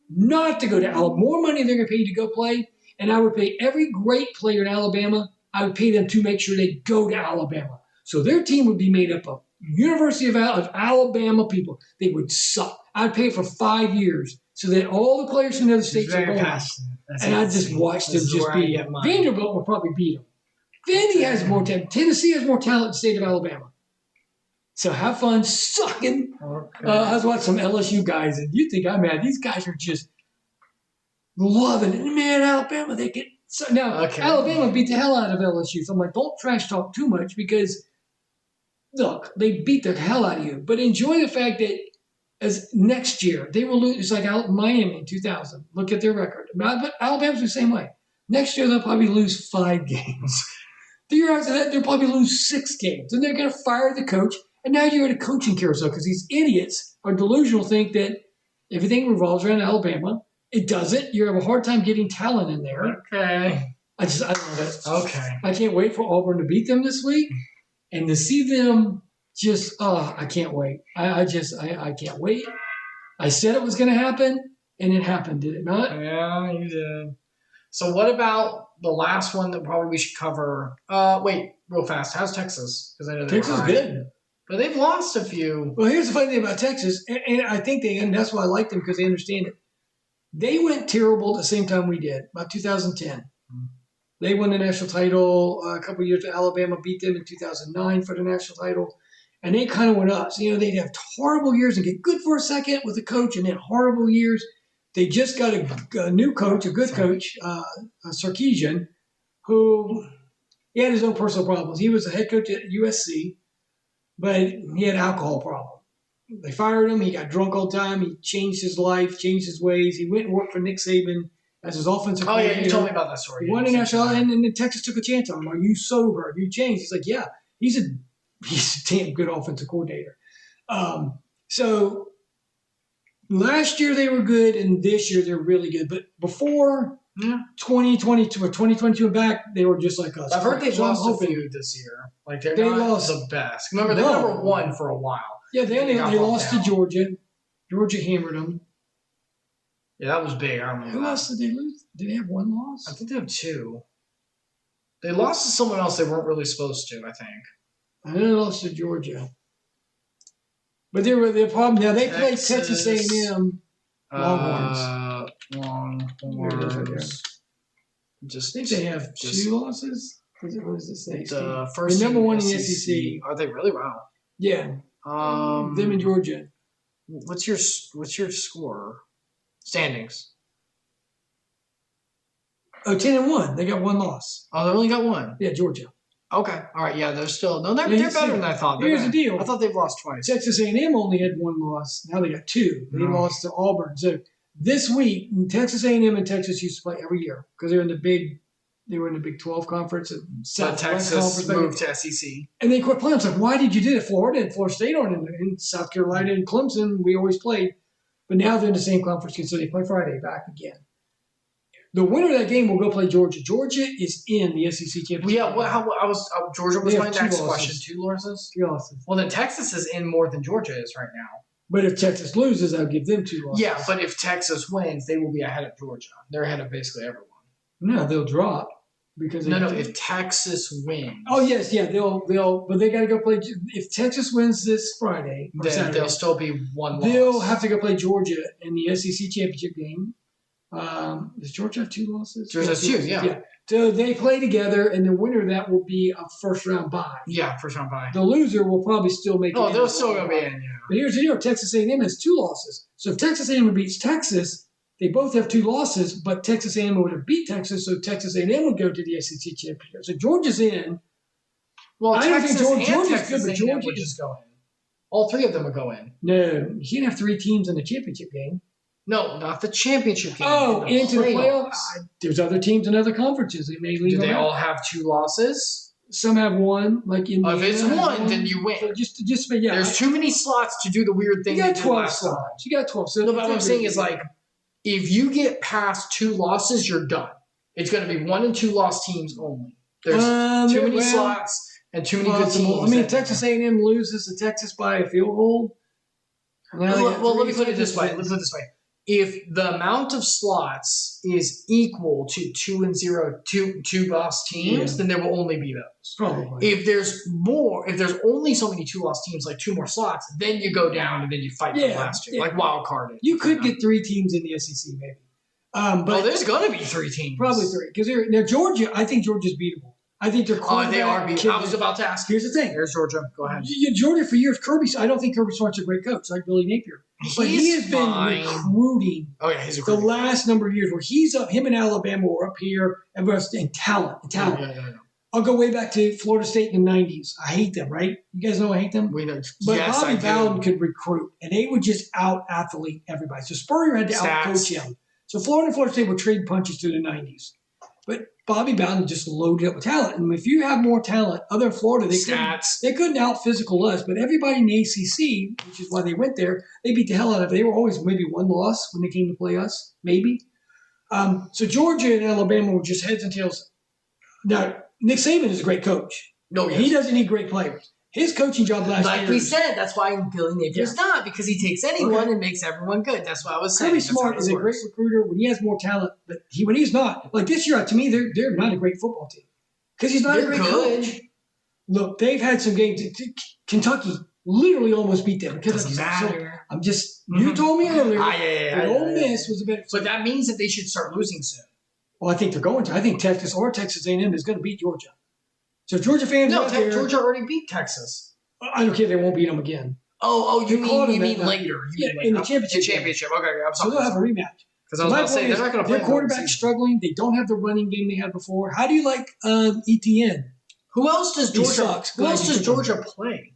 not to go to Alabama. More money they're going to pay you to go play, and I would pay every great player in Alabama, I would pay them to make sure they go to Alabama. So their team would be made up of University of Alabama people. They would suck. I'd pay for 5 years so that all the players from the other states are going. And I just watched them just beat them. Vanderbilt will probably beat them. Vandy has more talent. Tennessee has more talent than the state of Alabama. So have fun sucking. Okay. I was watching some LSU guys, and you think I'm mad. These guys are just loving it. Man, Alabama, they get so now. Okay. Alabama beat the hell out of LSU. So I'm like, don't trash talk too much because look, they beat the hell out of you. But enjoy the fact that as next year they will lose. It's like Miami in 2000. Look at their record. But Alabama's the same way. Next year they'll probably lose 5 games. The year after that they'll probably lose 6 games, and they're going to fire the coach. And now you're at a coaching carousel because these idiots are delusional, think that everything revolves around Alabama. It doesn't. You have a hard time getting talent in there. Okay. I love it. Okay. I can't wait for Auburn to beat them this week and to see them just, I can't wait. I can't wait. I said it was going to happen, and it happened, did it not? Yeah, you did. So what about the last one that probably we should cover? Wait, real fast. How's Texas? Because I know Texas is good. But they've lost a few. Well, here's the funny thing about Texas, and I think and that's why I like them because they understand it. They went terrible at the same time we did, about 2010. Mm-hmm. They won the national title a couple of years. Alabama beat them in 2009 for the national title, and they kind of went up. So, they'd have horrible years and get good for a second with the coach, and then horrible years. They just got a new coach, a good coach, Sarkisian, who he had his own personal problems. He was a head coach at USC. But he had an alcohol problem. They fired him. He got drunk all the time. He changed his life, changed his ways. He went and worked for Nick Saban as his offensive coordinator. Oh, yeah, you told me about that story. He won a national, and then Texas took a chance on him. Are you sober? Have you changed? He's like, yeah. He's a damn good offensive coordinator. So last year they were good, and this year they're really good. But before 2022 or 2022 and back, they were just like us. I've heard they've lost a few this year. Like they lost the best. Remember, they were number 1 for a while. Yeah, they lost to Georgia. Georgia hammered them. Yeah, that was big. I remember. Who else did they lose? Did they have 1 loss? I think they have 2. They lost to someone else they weren't really supposed to, I think. I know they lost to Georgia. But they were the problem. Now they played Texas A&M Longhorns. Longhorns. I think they have 2 losses. What does it say? The first number 1 in the SEC. Are they really? Wow. Yeah. Them in Georgia. What's your score? Standings. 10-1. They got 1 loss. Oh, they only got 1. Yeah, Georgia. Okay. All right. Yeah, they're still they're better than I thought. Here's the deal. I thought they've lost twice. Texas A&M only had 1 loss. Now they got 2. They lost to Auburn. So this week, Texas A&M and Texas used to play every year because they were in the Big 12 conference. But Texas moved to SEC. And they quit playing. It's like, why did you do that? Florida and Florida State aren't in South Carolina and Clemson. We always played. But now they're in the same conference, so they play Friday back again. The winner of that game will go play Georgia. Georgia is in the SEC championship. Yeah, Georgia was my next question. 2 losses? 2 losses. Well, then Texas is in more than Georgia is right now. But if Texas loses, I'll give them 2 losses. Yeah, but if Texas wins, they will be ahead of Georgia. They're ahead of basically everyone. No, they'll drop. Because if Texas wins. Oh, yes, yeah, they'll but they got to go play. If Texas wins this Friday, or then Saturday, they'll still be 1 loss. They'll have to go play Georgia in the SEC championship game. Does Georgia have 2 losses? Georgia has 2, yeah. So they play together, and the winner of that will be a first-round bye. Yeah, first-round bye. The loser will probably still make it. Oh, they're still going to be in, yeah. But here's the deal. Texas A&M has 2 losses. So if Texas A&M beats Texas, they both have 2 losses, but Texas A&M would have beat Texas, so Texas A&M would go to the SEC championship. So Georgia's in. Well, I don't think Georgia's good, but Georgia would just go in. All 3 of them would go in. No, you can't have 3 teams in the championship game. No, not the championship game. Oh, into the playoffs. playoffs. There's other teams in other conferences. They may leave. Do they them all out. have 2 losses? Some have one, like Indiana. If it's one, then you win. So just yeah. There's too many slots to do the weird thing. You got they did 12 last time. slots. You got 12. So No, but what I'm saying is like, if you get past 2 losses, you're done. It's going to be 1 and 2 loss teams only. There's too many slots and too many good teams. I mean, if Texas A&M loses to Texas by a field goal. Well, let me put it this way. Let's put it this way. If the amount of slots is equal to 2 and 0, two loss teams, then there will only be those. Probably. If there's only so many 2 loss teams, like 2 more slots, then you go down and then you fight for the last 2, like wild carded. You could get 3 teams in the SEC, maybe. But there's going to be 3 teams. Probably 3. Because now Georgia, I think Georgia's beatable. I think they're they are beatable. I was about to ask. Here's the thing. There's Georgia. Go ahead. Georgia for years, I don't think Kirby Smart's a great coach, like Billy Napier. But he has been recruiting he's the last number of years where he's up, him and Alabama were up here, and talent. Yeah. I'll go way back to Florida State in the 90s. I hate them, right? You guys know I hate them? We know. But Yes, Bobby Bowden could recruit, and they would just out-athlete everybody. So Spurrier had to out-coach him. So Florida and Florida State would trade punches through the 90s. But Bobby Bowden just loaded up with talent. And if you have more talent, other Florida, they couldn't out-physical us. But everybody in the ACC, which is why they went there, they beat the hell out of it. They were always maybe 1 loss when they came to play us, maybe. So Georgia and Alabama were just heads and tails. Now, Nick Saban is a great coach. No, He doesn't need great players. His coaching job last year. Like we said, that's why Billy Napier's not, because he takes anyone and makes everyone good. That's what I was saying. Kirby Smart is a great recruiter when he has more talent, but when he's not. Like this year, to me, they're not a great football team because he's not a great coach. Look, they've had some games. Kentucky literally almost beat them. Doesn't matter. I'm just. You told me earlier. That Ole Miss was a bit. But that means that they should start losing soon. Well, I think they're going to. I think Texas or Texas A&M is going to beat Georgia. So Georgia fans, Georgia already beat Texas. I don't care. They won't beat them again. You mean later? In the championship. Okay, I'm sorry. So they'll have a rematch. Because I was about to say they're not going to play. Their quarterback's struggling. They don't have the running game they had before. How do you like ETN? Who else does Georgia? Who else does Georgia play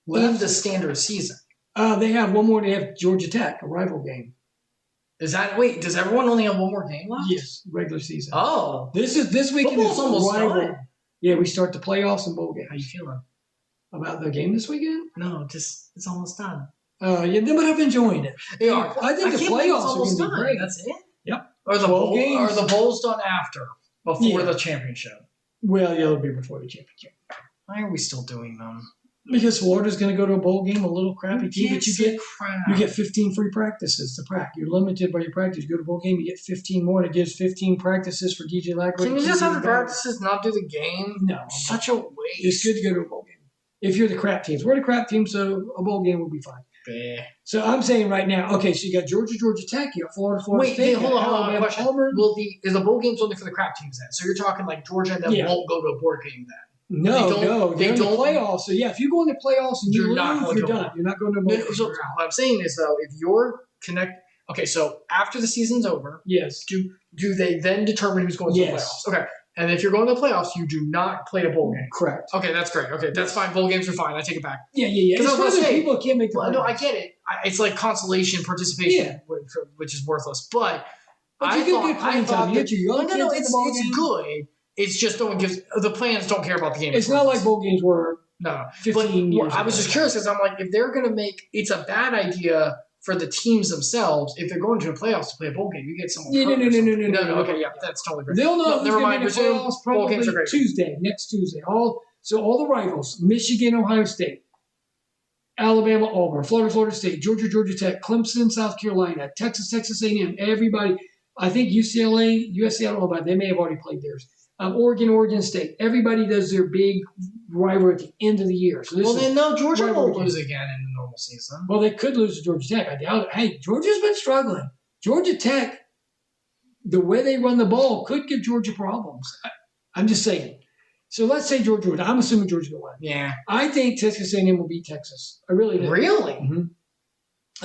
in the standard season? They have one more. They have Georgia Tech, a rival game. Does everyone only have 1 more game left? Yes, regular season. Oh, this weekend. Football's almost done. Yeah, we start the playoffs and bowl games. How you feeling about the game this weekend? No, it's almost done. Yeah, but I'm enjoying it. Yeah, I think the playoffs are going to be great. That's it. Yep. Are the bowls done before the championship? Well, yeah, it'll be before the championship. Why are we still doing them? Because Florida's going to go to a bowl game, a little crappy team, but you get 15 free practices to practice. You're limited by your practice. You go to a bowl game, you get 15 more, and it gives 15 practices for DJ Lackway. Can you just have the practices, not do the game? No. Such a waste. It's good to go to a bowl game. If you're the crap teams. We're the crap team, so a bowl game will be fine. Yeah. So I'm saying right now, okay, so you got Georgia Tech, you got Florida State. Hold on. Question. Is the bowl games only for the crap teams then? So you're talking like Georgia and them won't go to a board game then? No, they're in the playoffs. So yeah, if you go in the playoffs and you lose, you're done. You're not going to a bowl game. So what I'm saying is though, if you're okay, so after the season's over, yes, do they then determine who's going to the playoffs? Okay. And if you're going to the playoffs, you do not play a bowl game. Correct. Okay, that's great. Okay, that's fine. Bowl games are fine. I take it back. Yeah. Because I was going to say, people can't make the playoffs. No, I get it. It's like consolation participation, which is worthless. But you get good playing time. You get your young kids in the ball game. It's good. It's just no one gives – the plans don't care about the game. It's not like bowl games were 15 years ago. I was just curious because I'm like, if they're going to make – it's a bad idea for the teams themselves. If they're going to the playoffs to play a bowl game, you get someone No. Okay, yeah, that's totally great. They'll know who's going to be in the playoffs probably next Tuesday. All the rivals, Michigan, Ohio State, Alabama, Auburn, Florida State, Georgia Tech, Clemson, South Carolina, Texas A&M, everybody. I think UCLA, USC, I don't know about it. They may have already played theirs. Oregon State. Everybody does their big rivalry at the end of the year. So Georgia won't lose again in the normal season. Well, they could lose to Georgia Tech. I doubt it. Hey, Georgia's been struggling. Georgia Tech, the way they run the ball could give Georgia problems. I'm just saying. So let's say Georgia would. I'm assuming Georgia will win. Yeah. I think Texas A&M will beat Texas. I really do. Really? Mm-hmm.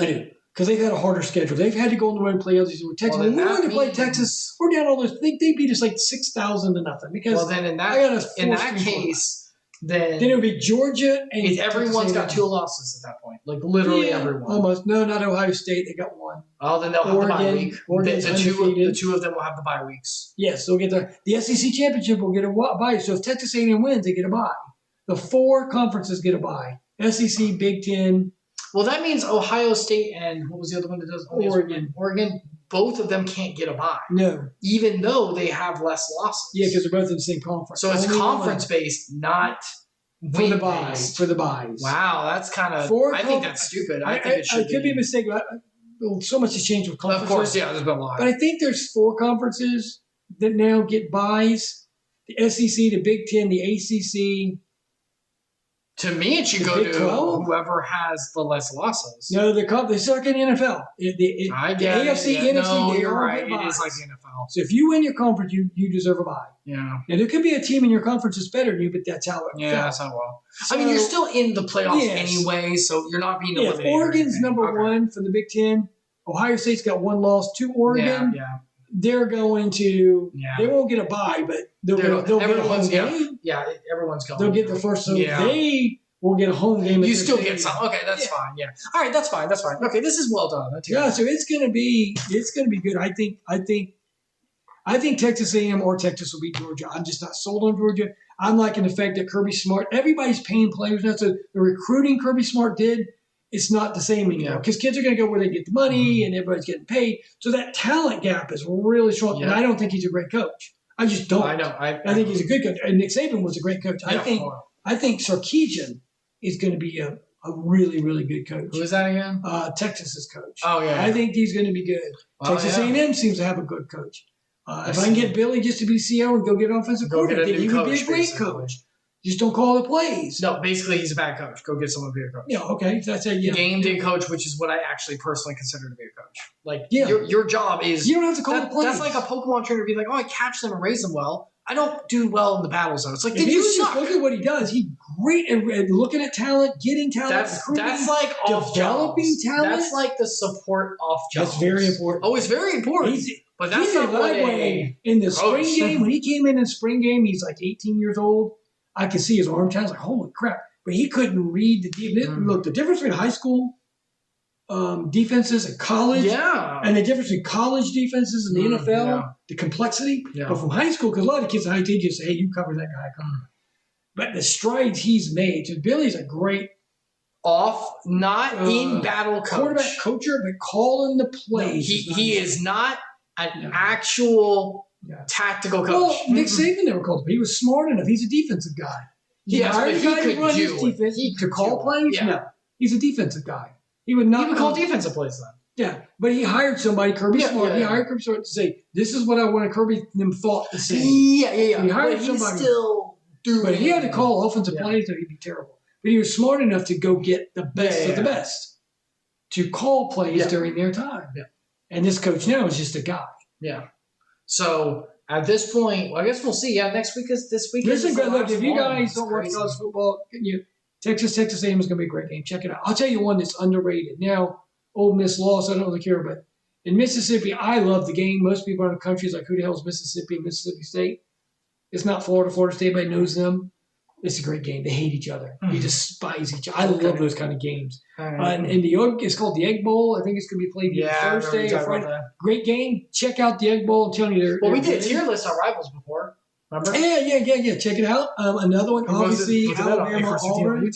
I do. Because they've had a harder schedule. They've had to go on the road and play others with Texas. When we went to play Texas, we're down all those. They beat us like 6,000 to nothing. Because in that case, then Then it would be Georgia and everyone's got 2 losses at that point. Like literally everyone. Almost. No, not Ohio State. They got 1. Oh, then they'll have the bye week. Oregon's The two of them will have the bye weeks. Yes, they'll get the SEC championship will get a bye. So if Texas A&M wins, they get a bye. The 4 conferences get a bye. SEC, Big Ten. Well, that means Ohio State and what was the other one that does? Oregon. Oregon. Both of them can't get a bye. No. Even though they have less losses. Yeah, because they're both in the same conference. So it's conference-based, not for the buys. For the buys. Wow, that's kind of. I think that's stupid. I think it should be. I could be mistaken. So much has changed with conferences. Of course, yeah, there's been a lot. But I think there's 4 conferences that now get buys. The SEC, the Big Ten, the ACC. To me, it should go Big to 12? whoever has the less losses. No, they suck in the NFL. I the get AFC, it. NFC, they you're all right. get It is buys. like the NFL. So if you win your conference, you deserve a bye. Yeah. Now, there could be a team in your conference that's better than you, but that's how it Yeah, fell. that's not well. So, I mean, you're still in the playoffs yes. anyway, so you're not being eliminated. Oregon's number 1 for the Big Ten. Ohio State's got 1 loss to Oregon. Yeah. They're going to. Yeah. They won't get a bye, but they'll get a home game. Yeah, everyone's going. They'll get the first. So Yeah. they will get a home game. You still get some. Okay, that's fine. Yeah. All right, that's fine. Okay, this is well done. Yeah, so it's gonna be good. I think Texas A&M or Texas will beat Georgia. I'm just not sold on Georgia. I'm liking the fact that Kirby Smart. Everybody's paying players now. So the recruiting Kirby Smart did, it's not the same anymore because kids are going to go where they get the money and everybody's getting paid. So that talent gap is really strong. Yeah. And I don't think he's a great coach. I just don't. I know. I think he's a good coach. And Nick Saban was a great coach. I think Sarkisian is going to be a really, really good coach. Who is that again? Texas's coach. Oh, yeah. I think he's going to be good. Texas A&M seems to have a good coach. If I can get Billy just to be CO and go get an offensive coordinator, he would be a great coach. Just don't call the plays. No, basically he's a bad coach. Go get someone to be a coach. Yeah, okay. That's a game day coach, which is what I actually personally consider to be a coach. Like your job is you don't have to call the plays. That's like a Pokemon trainer be like, oh, I catch them and raise them well. I don't do well in the battle zone. It's like, did you suck? Look at what he does. He's great at looking at talent, getting talent, that's like developing talent. That's like the support off jobs. That's very important. Oh, it's very important. But that's not what in the spring game, when he came in the spring game, he's like 18 years old. I could see his arm talent. I was like, holy crap. But he couldn't read the defense. Look, the difference between high school defenses and college, and the difference between college defenses and the NFL, the complexity. Yeah. But from high school, because a lot of kids in high school just say, hey, you cover that guy. Cover. But the strides he's made. So Billy's a great in battle coach. Quarterback coacher, but calling the plays. No, he is not an actual tactical coach. Well, Nick Saban never called him. He was smart enough. He's a defensive guy. He hired a guy to run his defense. To call plays? Yeah. No. He's a defensive guy. He would not. He would call defensive plays then. Yeah, but he hired somebody, Kirby Smart. He hired Kirby Smart to say, this is what I want Kirby them thought to say. Yeah. He hired somebody. Still doing but he had to call offensive plays, so he'd be terrible. But he was smart enough to go get the best of the best to call plays during their time. Yeah. And this coach now is just a guy. Yeah. So at this point, I guess we'll see. Yeah, this week is. Listen, look, if you guys don't watch college football, Texas A&M is going to be a great game. Check it out. I'll tell you one that's underrated. Now, Ole Miss lost. I don't really care, but in Mississippi, I love the game. Most people in the country is like, who the hell is Mississippi and Mississippi State? It's not Florida State. Everybody knows them. It's a great game. They hate each other. They despise each other. I love those kind of games. And it's called the Egg Bowl. I think it's going to be played Thursday or Friday. Great game. Check out the Egg Bowl. I'm telling you, we did tier list our rivals before. Remember? Yeah. Check it out. Another one, obviously, Alabama-Auburn.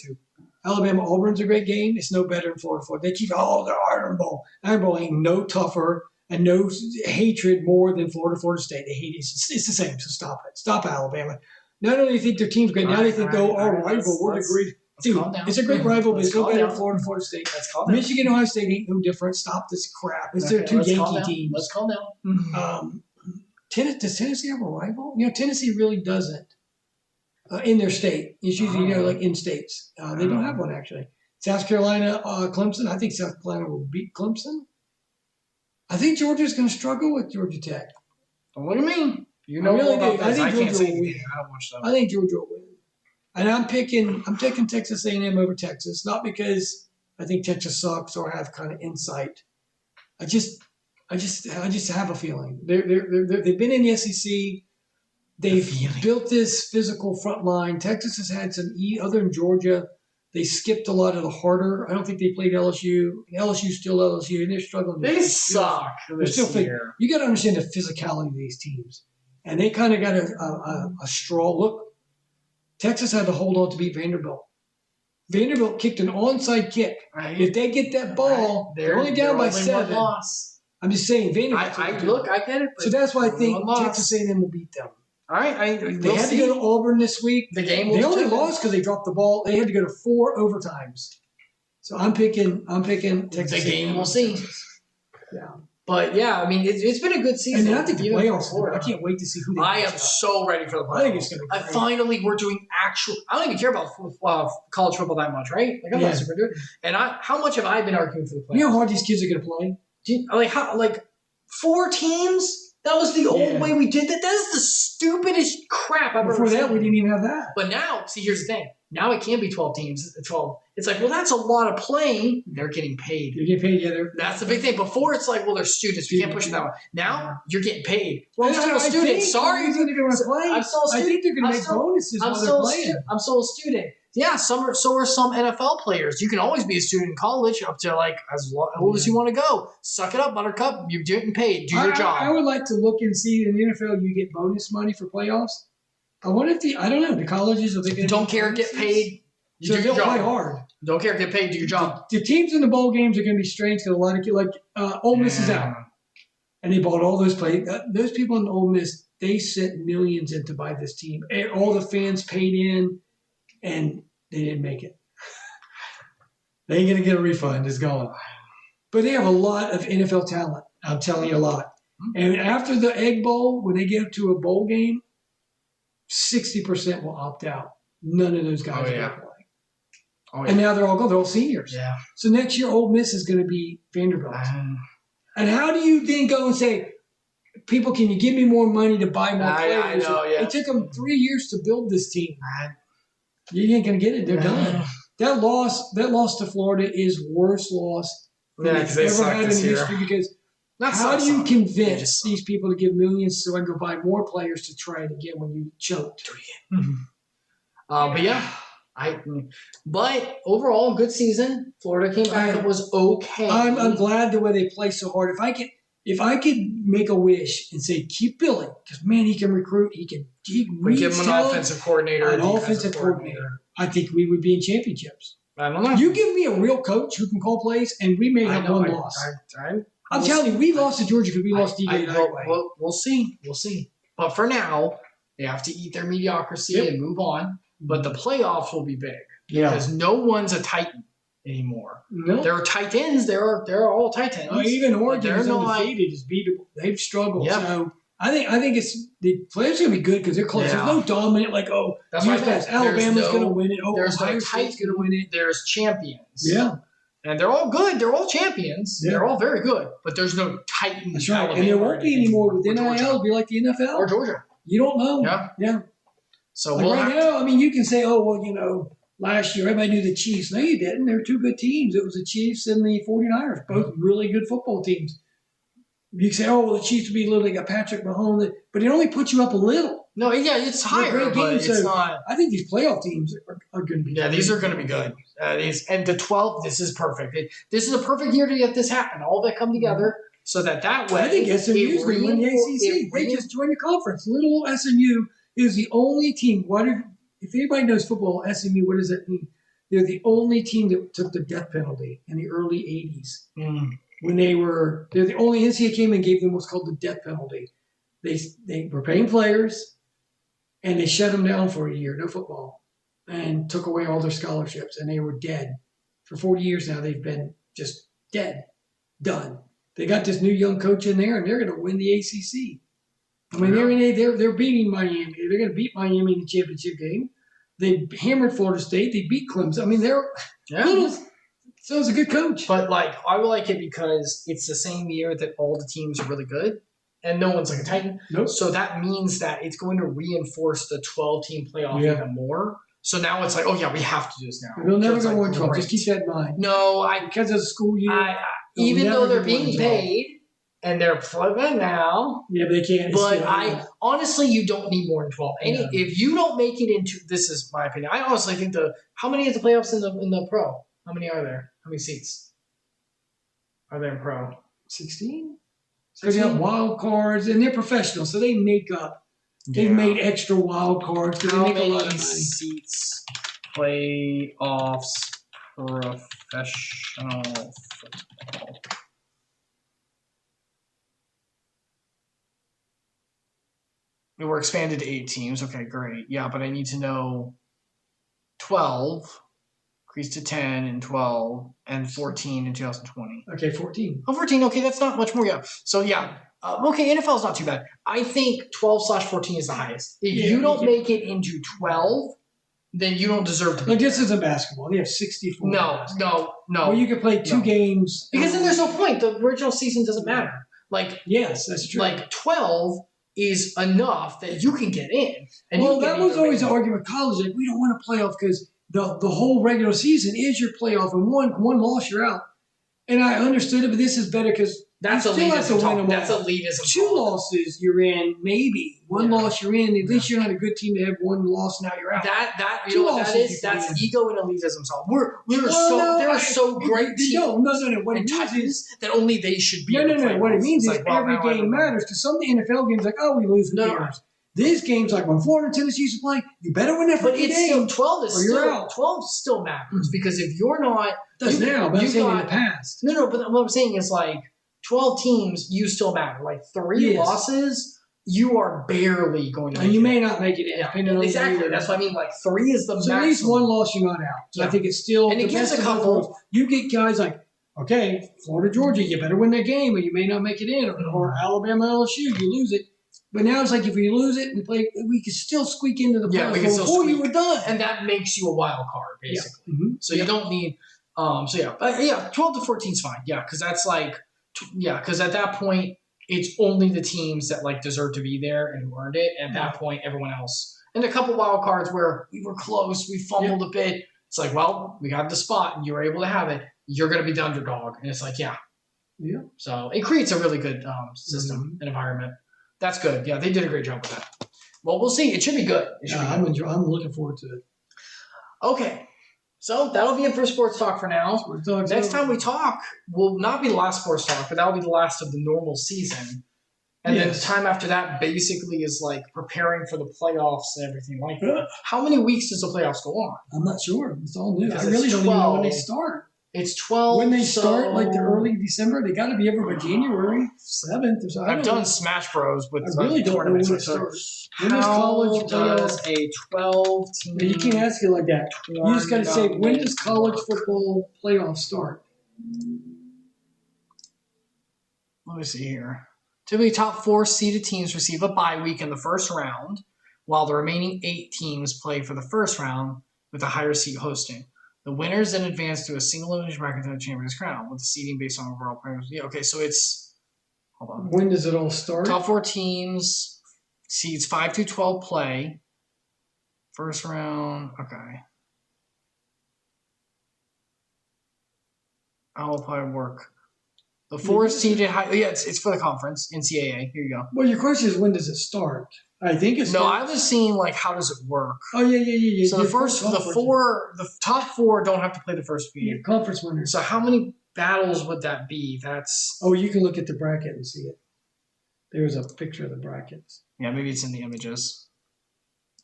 Alabama-Auburn's a great game. It's no better than Florida. They keep, the Iron Bowl. Iron Bowl ain't no tougher and no hatred more than Florida State. They hate it. It's the same, so stop it. Stop Alabama. Not only do they think their team's great, now they think, our rival, we're the great. Dude, it's a great rival, but it's no better than Florida State. Michigan, Ohio State ain't no different. Stop this crap. It's their two Yankee teams. Let's calm down. Does Tennessee have a rival? Tennessee really doesn't in their state. It's usually, like in states. They don't have one, actually. South Carolina, Clemson. I think South Carolina will beat Clemson. I think Georgia's going to struggle with Georgia Tech. What do you mean? You know, I really do. I can't say anything. I don't watch that. I think Georgia will win. And I'm taking Texas A&M over Texas, not because I think Texas sucks or have kind of insight. I just have a feeling they've been in the SEC. they've built this physical front line. Texas has had some other than Georgia. They skipped a lot of the harder. I don't think they played LSU. LSU's still LSU, and they're struggling. They suck. They're still year. You got to understand the physicality of these teams, and they kind of got a straw. Look, Texas had to hold on to beat Vanderbilt. Vanderbilt kicked an onside kick. Right. If they get that ball, they're only down by 7. I'm just saying, Vanderbilt. I get it. So that's why I think Texas A&M will beat them. All right, they had to go to Auburn this week. The game. They only lost because they dropped the ball. They had to go to 4 overtimes. So I'm picking Texas. The game we'll see. Yeah. But yeah, I mean, it's been a good season. And I think the playoffs. I can't wait to see who. I am so ready for the playoffs. I think it's going to be finally we're doing actual. I don't even care about college football that much, right? Like I'm not super good. And how much have I been arguing for the playoffs? You know how hard these kids are going to play? Like 4 teams. That was the old way we did that. That is the stupidest crap I've ever seen. Before that, we didn't even have that. But now, see, here's the thing. Now it can be 12 teams. 12. It's like, well, that's a lot of playing. They're getting paid. They're getting paid, yeah. That's the big thing. Before, it's like, well, they're students. We can't push it that way. Now, you're getting paid. Well, I'm still a student. Sorry. I'm still a student. I think they're going to make bonuses while they're playing. I'm still a student. Yeah, so are some NFL players. You can always be a student in college up to like as old as you want to go. Suck it up, Buttercup. You're getting paid. Do your job. I would like to look and see in the NFL you get bonus money for playoffs. I wonder if I don't know, the colleges are they going to don't care, get paid. You do your job. Play hard. Don't care, get paid. Do your job. The teams in the bowl games are going to be strange because a lot of kids Ole Miss is out, and they bought all those players. Those people in Ole Miss, they sent millions in to buy this team. And all the fans paid in, and they didn't make it. They ain't going to get a refund. It's gone. But they have a lot of NFL talent. I'm telling you, a lot. And after the Egg Bowl, when they get to a bowl game, 60% will opt out. None of those guys are going to play. And now they're all seniors. Yeah. So next year, Ole Miss is going to be Vanderbilt. And how do you then go and say, people, can you give me more money to buy more players? I know, yeah. It took them 3 years to build this team. You ain't going to get it. They're done. That loss to Florida is worst loss they've ever had in history because how do you convince these people to give millions so I can go buy more players to try it again when you choked? But yeah. But overall, good season. Florida came back. It was okay. I'm glad the way they play so hard. If I could make a wish and say keep Billy, because man, he can recruit. He give him an offensive coordinator, an offensive coordinator. I think we would be in championships. I don't know. You give me a real coach who can call plays, and we may have one loss. I'm telling you, we lost to Georgia because we lost DJ. We'll see. We'll see. But for now, they have to eat their mediocrity and move on. But the playoffs will be big. Yeah. Because no one's a Titan anymore. No. There are Titans. There are all Titans. Even Oregon is undefeated. Is beatable. They've struggled. Yeah. So I think the players are going to be good because they're close. Yeah. There's no dominant that's why Alabama's going to win it. There's Ohio no State's going to win it. There's champions. Yeah. And they're all good. They're all champions. Yeah. They're all very good. But there's no Titans. That's right. And there won't be anymore with NIL. It'll be like the NFL. Or Georgia. You don't know. Yeah. Yeah. So right now, you can say, last year everybody knew the Chiefs. No, you didn't. They were 2 good teams. It was the Chiefs and the 49ers, both really good football teams. You can say, the Chiefs would be a little. They got Patrick Mahomes, but it only puts you up a little. No, yeah, it's higher, but it's not. I think these playoff teams are going to be. Yeah, these are going to be good. And the 12, this is perfect. This is a perfect year to get this happen. All that come together so that way. I think SMU's going to win the ACC. They just joined the conference. Little SMU is the only team. If anybody knows football, SMU, what does that mean? They're the only team that took the death penalty in the early 80s. When they're the only NCAA came and gave them what's called the death penalty. They were paying players, and they shut them down for a year, no football, and took away all their scholarships, and they were dead. For 40 years now, they've been just dead, done. They got this new young coach in there, and they're going to win the ACC. They're beating Miami. They're going to beat Miami in the championship game. They hammered Florida State. They beat Clemson. They're little. So it's a good coach. But I would like it because it's the same year that all the teams are really good, and no one's like a Titan. Nope. So that means that it's going to reinforce the 12-team playoff even more. So now it's like, we have to do this now. We'll never go 1-12. Just keep that in mind. No, because of the school year. Even though they're being paid, and they're plugging now. Yeah, but they can't. But honestly, you don't need more than 12. If you don't make it into, this is my opinion. I honestly think how many is the playoffs in the pro? How many are there? How many seats are there in pro? 16. So they got wild cards, and they're professional, so they make up. They've made extra wild cards because they make a lot of money. Seats playoffs professional football? We were expanded to 8 teams. Okay, great. Yeah, but I need to know 12, increased to 10 and 12, and 14 in 2020. Okay, 14. Oh, 14. Okay, that's not much more. Yeah. So, yeah. Okay, NFL is not too bad. I think 12/14 is the highest. If you don't make it into 12, then you don't deserve to be. Like this isn't basketball. They have 64. No. Well, you could play 2 games. Because then there's no point. The original season doesn't matter. Yes, that's true. 12 is enough that you can get in. And that was always the argument with college. Like, we don't want a playoff because the whole regular season is your playoff, and one loss, you're out. And I understood it, but this is better because that's elitism. That's elitism. 2 losses, you're in. Maybe 1 loss, you're in. At least you're not a good team to have 1 loss. Now you're out. You know what that is? That's ego and elitism. There are so great teams. No. What it means is that only they should be. No. What it means is every game matters. Because some of the NFL games, we lose. These games, when Florida and Tennessee used to play, you better win that game. Still 12 still matters because if you're not, does now, but I'm saying in the past. No, but what I'm saying is 12 teams, you still matter. 3 losses, you are barely going to. And you may not make it in. Exactly. That's what I mean. 3 is the maximum. At least 1 loss, you're not out. So I think it's still. And it gives a couple. You get guys okay, Florida, Georgia, you better win that game, or you may not make it in, or Alabama, LSU, you lose it. But now it's if we lose it and play, we can still squeak into the playoffs before you were done. And that makes you a wild card, basically. Yeah. Mm-hmm. So you don't need, 12 to 14 is fine. Yeah, because that's because at that point, it's only the teams that deserve to be there and who earned it. And at that point, everyone else. And a couple wild cards where we were close, we fumbled a bit. It's we got the spot and you were able to have it. You're going to be the underdog. And it's Yeah. So it creates a really good system and environment. That's good. Yeah, they did a great job with that. Well, we'll see. It should be good. I'm looking forward to it. Okay. So that'll be it for sports talk for now. Next time we talk will not be the last sports talk, but that'll be the last of the normal season. And then the time after that basically is preparing for the playoffs and everything like that. How many weeks does the playoffs go on? I'm not sure. It's all new. I really don't even know when they start. It's 12. When they start, the early December, they got to be over by January 7th or something. I've done Smash Bros. With I really don't know when it starts. When does college does a 12-team? You can't ask it like that. You just got to say, when does college football playoffs start? Let me see here. Typically, top 4 seeded teams receive a bye week in the first round, while the remaining 8 teams play for the first round with a higher seed hosting. The winners then advance to a single elimination bracket to the champion's crown, with the seeding based on overall players. Yeah, okay, so it's. Hold on. When does it all start? Top 4 teams, seeds 5 through 12 play. First round, okay. How will play work? The 4 seeded high. Yeah, it's for the conference, NCAA. Here you go. Well, your question is when does it start? I think it's. No, I was seeing how does it work? Oh yeah. So the top 4 don't have to play the first feed. Yeah, conference winners. So how many battles would that be? That's. Oh, you can look at the bracket and see it. There's a picture of the brackets. Yeah, maybe it's in the images.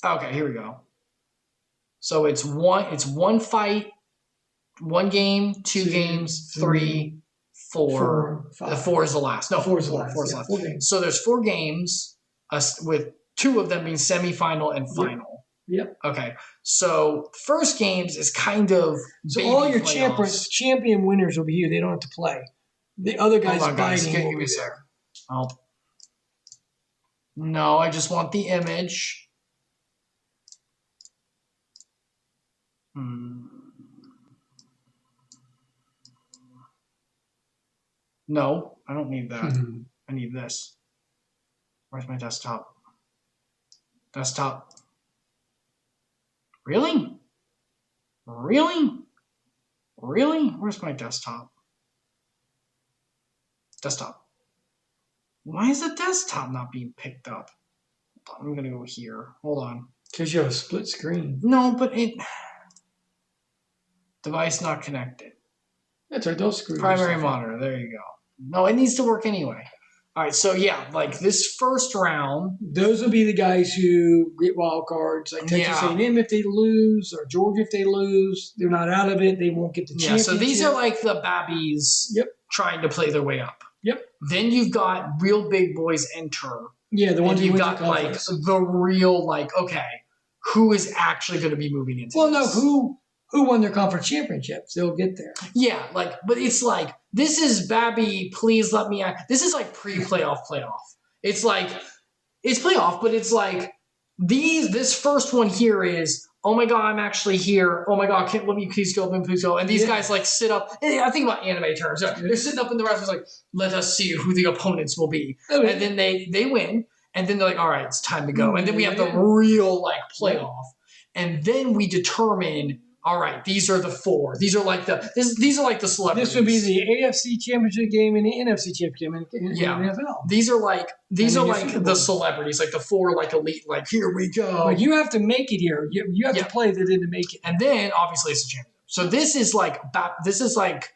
Okay, here we go. So it's one fight, 1 game, 2 games, 3, 4. 5. The 4 is the last. No, 4 is the last. 4 is the last. 4 games. So there's 4 games, with 2 of them being semifinal and final. Yep. Okay. So first games is kind of. So all your champion winners will be here. They don't have to play. The other guys fighting. Give me a sec. No, I just want the image. No, I don't need that. I need this. Where's my desktop? Desktop. Really? Where's my desktop? Desktop. Why is the desktop not being picked up? I'm gonna go here. Hold on. Because you have a split screen. No, but it device not connected. That's right. Those screws. Primary monitor. There you go. No, it needs to work anyway. All right, so yeah, like this first round, those will be the guys who get wild cards, like Texas A&M if they lose, or Georgia if they lose. They're not out of it. They won't get the championship. So these are like the babbies trying to play their way up. Yep. Then you've got real big boys enter. Yeah, the ones you've got like the real okay, who is actually going to be moving into? Well, no, who won their conference championships? They'll get there. Yeah, but it's like this is Babby. Please let me act. This is like pre-playoff. It's like it's playoff, but it's like this first one here is. Oh my God, I'm actually here. Oh my God, let me please go, And these guys like sit up. I think about anime terms. They're sitting up in the rafters like, let us see who the opponents will be. Okay. And then they win. And then they're like, all right, it's time to go. And then we have the real playoff. And then we determine, all right, these are the four. These are like these are like the celebrities. This would be the AFC championship game and the NFC championship in the NFL. These are like the celebrities, like the four elite, here we go. But you have to make it here. You have to play that in to make it. And then obviously it's a championship. So this is like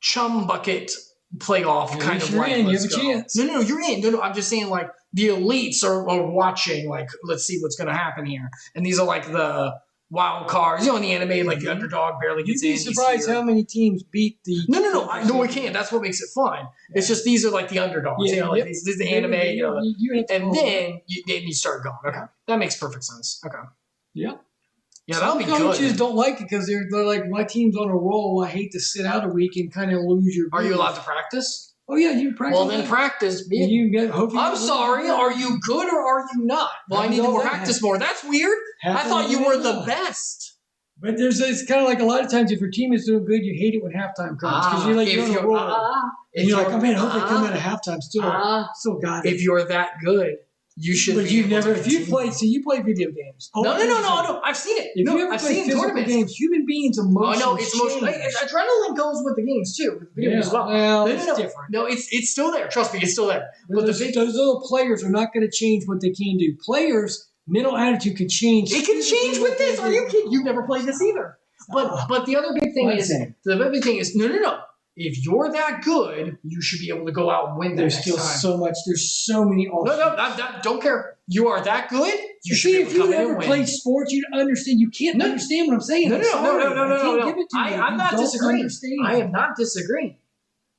chum bucket playoff kind of like. You have a chance. No, you're in. No, I'm just saying the elites are watching. Let's see what's going to happen here. And these are like the wild cards, in the anime, the underdog barely gets in. You'd be surprised how many teams beat the. No, we can't. That's what makes it fun. Yeah. It's just these are like the underdogs. This is the anime. And then you start going. Okay, that makes perfect sense. Okay. Yeah. Yeah, that'll be good. Some coaches don't like it because they're like, my team's on a roll. I hate to sit out a week and kind of lose your. Are you allowed to practice? Oh yeah, you practice. Well, then practice. I'm sorry. Are you good or are you not? Well, I need to practice more. That's weird. I thought you were the best. But it's kind of like a lot of times if your team is doing good, you hate it when halftime comes because you're on a roll. And you're like, oh man, I hope they come out of halftime still got it. If you're that good, you should. But you've never. If you play, you play video games. No. I've seen it. I've seen tournament games. Human beings emotions. Oh no, it's emotional. Adrenaline goes with the games too. With the video games as well. Well, it's different. No, it's still there. Trust me, it's still there. But those little players are not going to change what they can do. Players' mental attitude can change. It can change with this. Are you kidding? You've never played this either. But the other big thing is no. If you're that good, you should be able to go out and win. There's still so much. There's so many options. No, don't care. You are that good. You should. If you ever played sports, you'd understand. You can't understand what I'm saying. No. I'm not disagreeing. I am not disagreeing.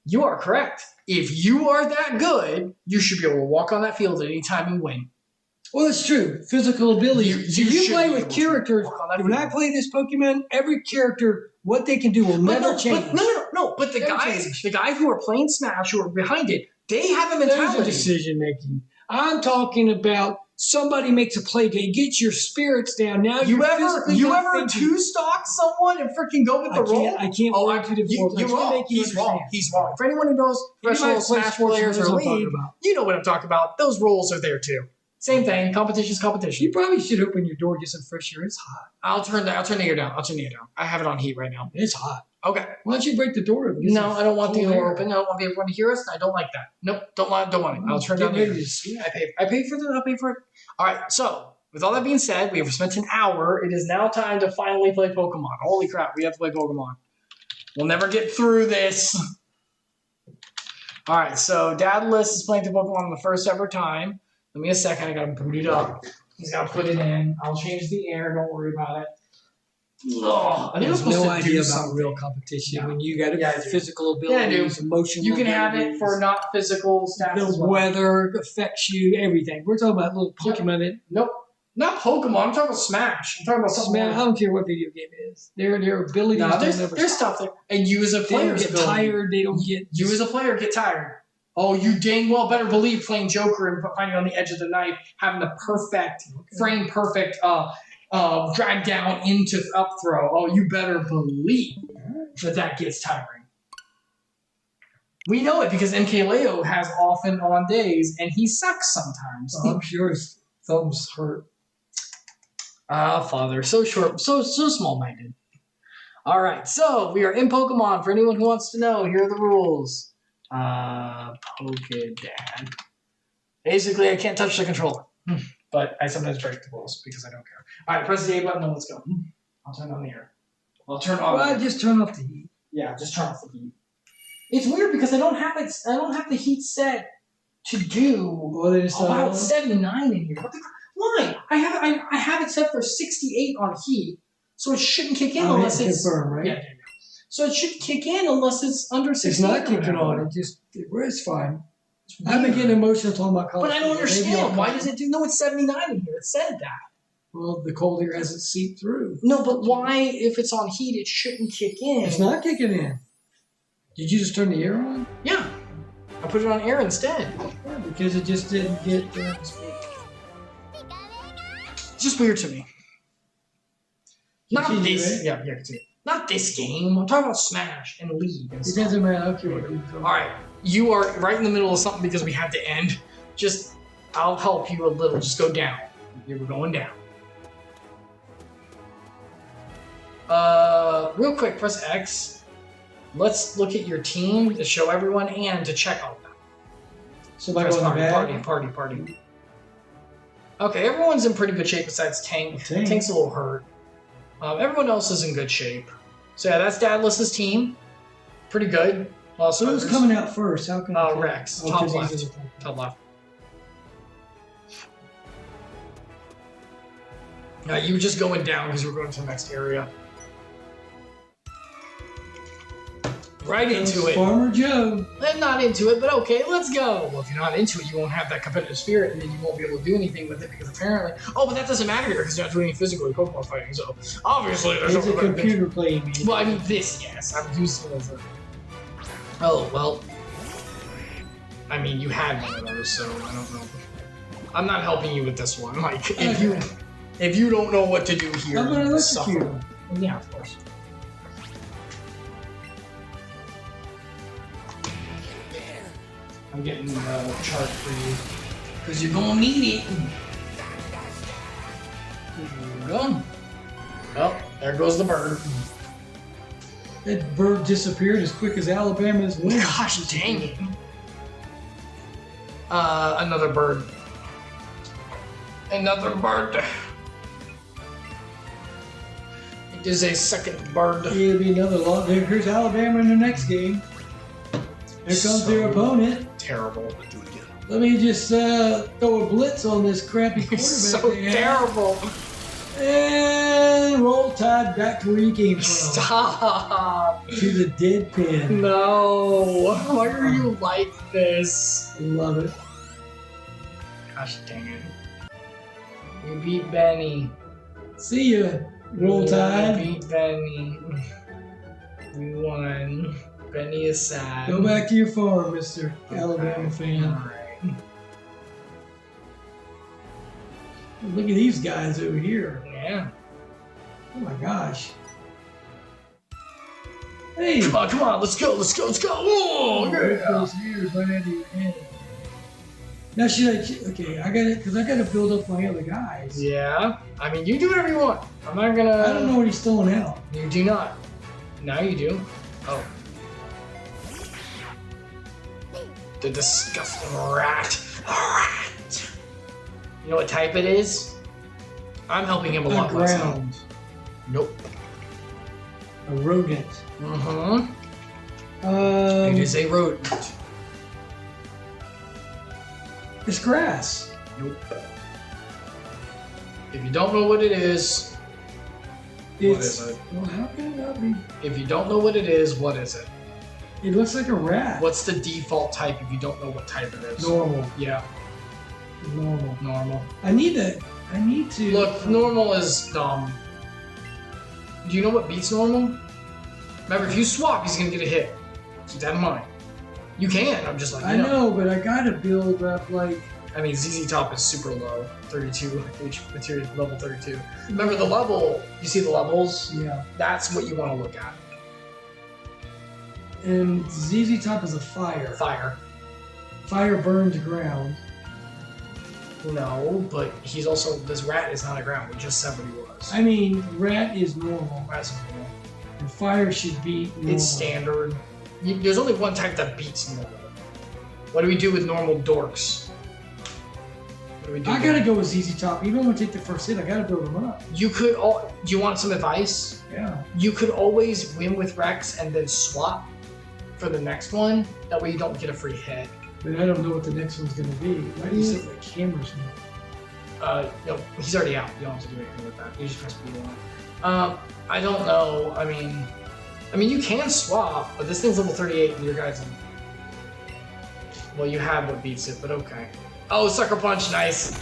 You are correct. If you are that good, you should be able to walk on that field at any time and win. Well, it's true. Physical ability. You play with characters. When I play this Pokemon, every character, what they can do will never change. No. But the guys who are playing Smash, who are behind it, they have a mentality. There's a decision making. I'm talking about somebody makes a play. They get your spirits down. Now you ever two-stock someone and freaking go with the roll? I can't. Oh, you're wrong. He's wrong. For anyone who knows professional Smash players or League, you know what I'm talking about. Those rolls are there too. Same thing. Competition's competition. You probably should open your door, get some fresh air. It's hot. I'll turn the air down. I have it on heat right now. It's hot. Okay. Why don't you break the door open? No, I don't want the door open. I don't want everyone to hear us. I don't like that. Nope. Don't want it. I'll turn down the air. I paid for it. All right. So with all that being said, we have spent an hour. It is now time to finally play Pokemon. Holy crap. We have to play Pokemon. We'll never get through this. All right. So Dadalus is playing the Pokemon the first ever time. Give me a second. I got to boot it up. He's got to put it in. I'll change the air. Don't worry about it. I think there's no idea about real competition when you got physical abilities, emotional. You can have it for not physical stats. The weather affects you. Everything. We're talking about little Pokemon. Nope. Not Pokemon. I'm talking about Smash. I'm talking about something. I don't care what video game it is. Their abilities. No, there's stuff there. And you as a player get tired. They don't get. You as a player get tired. Oh, you dang well better believe playing Joker and finding on the edge of the knife, having the frame perfect drag down into up throw. Oh, you better believe that gets tiring. We know it because MKLeo has off and on days, and he sucks sometimes. I'm sure his thumbs hurt. Father, so short, so small-minded. All right, so we are in Pokemon. For anyone who wants to know, here are the rules. Pokedad. Basically, I can't touch the controller. But I sometimes break the rules because I don't care. All right, press the A button and let's go. I'll turn on the air. I'll turn on. Well, just turn off the heat. Yeah, just turn off the heat. It's weird because I don't have it. I don't have the heat set to do. Well, they just About 79 in here. What the? Why? I have it set for 68 on heat, so it shouldn't kick in unless it's confirm, right? Yeah. So it should kick in unless it's under 68. It's not kicking on. It's fine. I've been getting emotional talking about Call of But I Duty. don't understand. Why does it do? No, it's 79 in here. It said that. Well, the cold air hasn't seeped through. No, but why, if it's on heat, it shouldn't kick in? It's not kicking in. Did you just turn the air on? Yeah. I put it on air instead. Yeah, because it just didn't get. It's just weird to me. Not Continue, this. right? Yeah, continue. Not this game. I'm talking about Smash and League and It stuff. doesn't matter. Okay, All right. You are right in the middle of something because we have to end. Just, I'll help you a little. Just go down. We're going down. Real quick, press X. Let's look at your team to show everyone and to check on them. So by Press going back. party. Okay, everyone's in pretty good shape besides Tank. Tank. Tank's a little hurt. Everyone else is in good shape. So yeah, that's Dadalus's team. Pretty good. So who's coming out first? How can Rex, Oh, top 'cause left. he's in the- Top left. Now you were just going down because we're going to the next area. Right into it. Farmer Joe. I'm not into it, but okay, let's go. Well, if you're not into it, you won't have that competitive spirit, and then you won't be able to do anything with it because apparently. Oh, but that doesn't matter here because you're not doing any physical Pokemon fighting. So obviously, there's It's a no computer playing me. Well, I mean this, yes. I'm using it as a. Oh well. I mean, you had one of those, so I don't know. I'm not helping you with this one. Like, if you don't know what to do here, I'm gonna you electrocute suffer. him. Yeah, of course. I'm getting the chart for you. Because you're going to need it. Here you go. Well, there goes the bird. That bird disappeared as quick as Alabama's win. Gosh dang it. Another bird. Another bird. It is a second bird. It'll be another lot. Here's Alabama in the next game. Here comes their opponent. Terrible. Let me just throw a blitz on this crappy quarterback. It's so they have. terrible. And roll tide back to where you came from. Stop. To the dead pin. No. Why are you like this? Love it. Gosh dang it. We beat Benny. See ya. Roll We tide. beat Benny. We won. Benny is sad. Go back to your farm, Mr. Alabama fan. Alright. Look at these guys over here. Yeah. Oh my gosh. Hey! Come on, let's go. Oh, Rip yeah. those hairs right out of your head. Now should I? Okay, I got it because I got to build up my other guys. Yeah. I mean, you do whatever you want. I'm not gonna. I don't know what he's throwing out. You do not. Now you do. Oh. The disgusting rat. Rat. You know what type it is? I'm helping him a lot less now. Ground. Nope. A rodent. Mm-hmm. It is a rodent. It's grass. Nope. If you don't know what it is, what It's. is it? Well, how can it not be? If you don't know what it is, what is it? It looks like a rat. What's the default type if you don't know what type it is? Normal. Yeah, Normal. normal. I need to. Look, normal is dumb. Do you know what beats normal? Remember, if you swap, he's gonna get a hit. Keep that in mind. You can. I'm just like, I know, but I gotta build up like. I mean, ZZ Top is super low, 32 H material level 32. Remember the level? You see the levels? Yeah. That's what you want to look at. And ZZ Top is a fire. Fire. Fire burns ground. No, but he's also this rat is not a ground. We just said what he was. I mean, rat is normal, Rat's normal. and fire should be normal. It's standard. There's only one type that beats normal. What do we do with normal dorks? What do we do? I gotta go with ZZ Top. Even when I take the first hit, I gotta build them up. You could. Do you want some advice? Yeah. You could always win with Rex and then swap for the next one. That way you don't get a free hit. But I don't know what the next one's gonna be. Why do you say the camera's not? No, he's already out. You don't have to do anything with that. You just press B1. I don't know. I mean, you can swap, but this thing's level 38 and your guy's on. Well, you have what beats it, but okay. Oh, Sucker Punch, nice.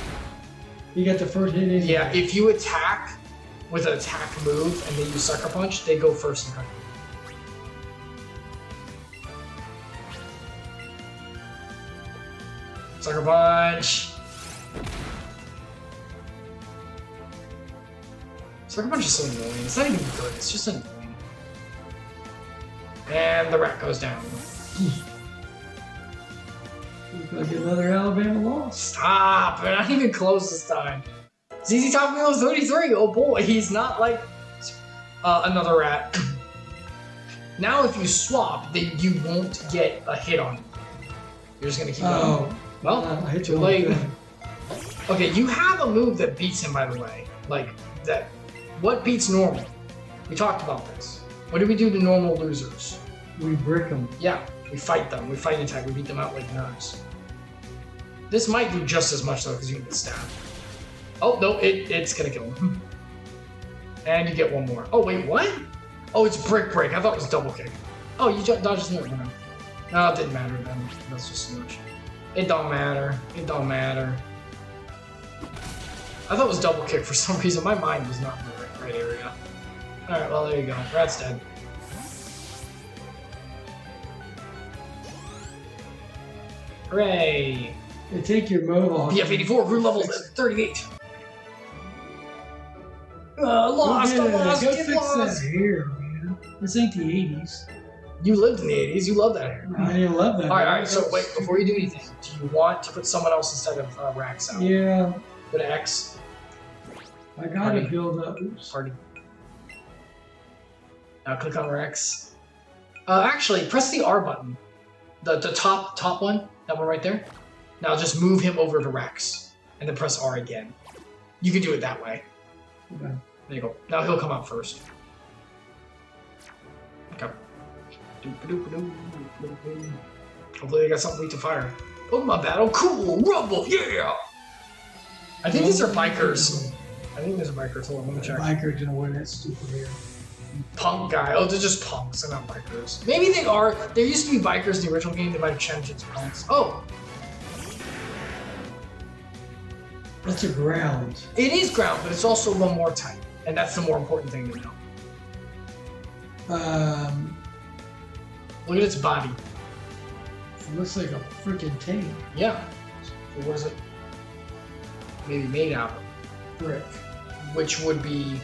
You got the first hit in. Yeah, if you attack with an attack move and they use Sucker Punch, they go first and hurt. Sucker Punch. Sucker Punch is so annoying. It's not even good. It's just annoying. And the rat goes down. Looks like another Alabama loss. Stop! We're not even close this time. ZZ Top Wheels 33. Oh boy, he's not like another rat. Now, if you swap, then you won't get a hit on him. You're just gonna keep going. Well, I hit too you late. Okay, you have a move that beats him, by the way. Like that. What beats normal? We talked about this. What do we do to normal losers? We brick them. Yeah, we fight them. We fight and attack. We beat them out like nerds. This might do just as much though, because you can get stabbed. Oh no, it's gonna kill him. And you get one more. Oh wait, what? Oh, it's brick break. I thought it was double kick. Oh, you dodged his move. No, it didn't matter then. That's just so much. It don't matter. It don't matter. I thought it was double kick for some reason. My mind was not in the right area. Alright, well there you go. Rat's dead. Hooray! They take your Mohawk. BF84 grew levels at 38. Lost! Go Lost! Go Get fix lost! that hair, man. This ain't the 80s. You lived in the 80s. You love that hair. I didn't love that. Alright, so wait, before you do anything, do you want to put someone else instead of Rax out? Yeah. Put an X. I gotta build up. Oops. Party. Now click on Rex. Actually, press the R button. The top one. That one right there. Now just move him over to Rex. And then press R again. You can do it that way. Okay. There you go. Now he'll come out first. Okay. Hopefully they got something weak to fire. Pokemon battle. Cool. Rumble. Yeah. I think these are bikers. I think these are bikers. Hold on, let me check. Biker's gonna win that stupid hair. Punk guy. Oh, they're just punks. They're not bikers. Maybe they are. There used to be bikers in the original game. They might have changed it to punks. Oh, That's a ground. it is ground, but it's also one more type, and that's the more important thing to know. Look at its body. It looks like a freaking tank. Yeah. So what is it? Maybe made out of? Brick. Which would be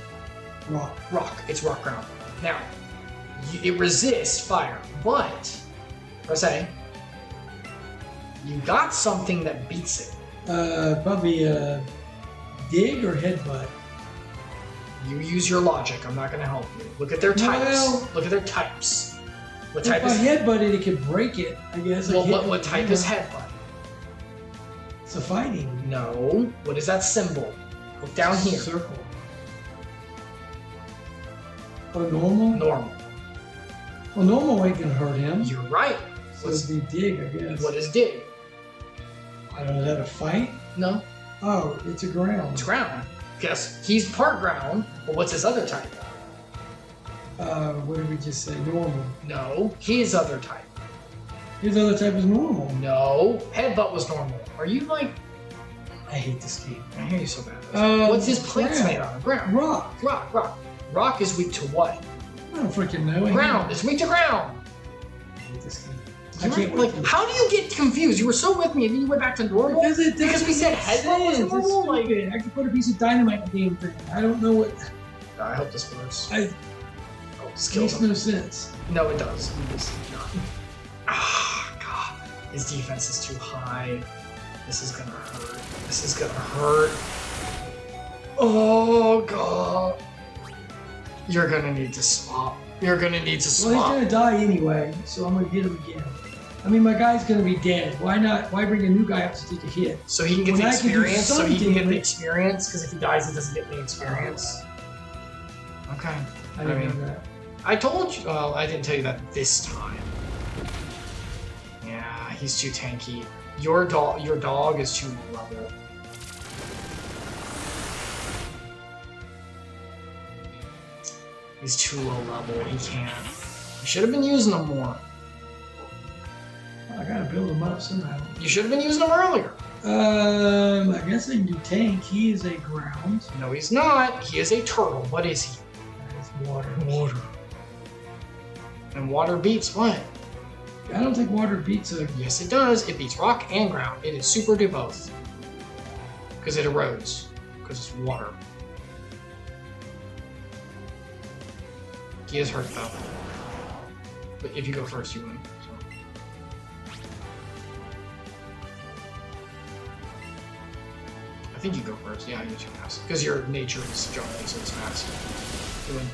Rock. rock. It's rock ground. Now, it resists fire, but press A. You got something that beats it. Probably a dig or headbutt. You use your logic. I'm not going to help you. Look at their types. Well, Look at their types. What If type I is headbutt it, it could break it. I guess. well, Like what type is headbutt? It's a fighting. No. What is that symbol? Look down here. Circle. Oh, normal? Normal. Well, normal ain't gonna hurt him. You're right. So it'd be dig, I guess. What is dig? I don't know. Is that a fight? No. Oh, it's a ground. It's ground. Guess he's part ground, but what's his other type? What did we just say? Normal. No. His other type. His other type is normal. No. Headbutt was normal. Are you like... I hate this game. I hear you so bad. What's his plants ground. made out of? Ground. Rock. Rock. Rock is weak to what? I don't freaking know. Ground. It's weak to ground. I hate this game. You I can't were, like, wait. how do you get confused? You were so with me, and then you went back to normal. Because we said headbutt was normal. Like, I could put a piece of dynamite in the damn thing. I don't know what. I hope this works. It Oh, skills. makes no sense. No, it does. It does not. Ah, God. His defense is too high. This is gonna hurt. This is gonna hurt. Oh, God. You're gonna need to swap. You're gonna need to Well, he's swap. gonna die anyway, so I'm gonna hit him again. I mean, my guy's gonna be dead. Why not? Why bring a new guy up to take a hit? So he can get When the I can do experience. So he can something get the with- experience. Because if he dies, he doesn't get the experience. Okay. I didn't mean, know that. I told you. Well, I didn't tell you that this time. Yeah, he's too tanky. Your dog is too low level. He's too low level. He can't. You should have been using him more. I gotta build him up somehow. You should have been using him earlier. I guess I can do tank. He is a ground. No, he's not. He is a turtle. What is he? That is water. Water. And water beats what? I don't think water beats a. Yes, it does. It beats rock and ground. It is super do both. Because it erodes. Because it's water. He is hurt though. But if you go first, you win. So. I think you go first. Yeah, you're too fast. Because your nature is jumping, so it's fast. You win.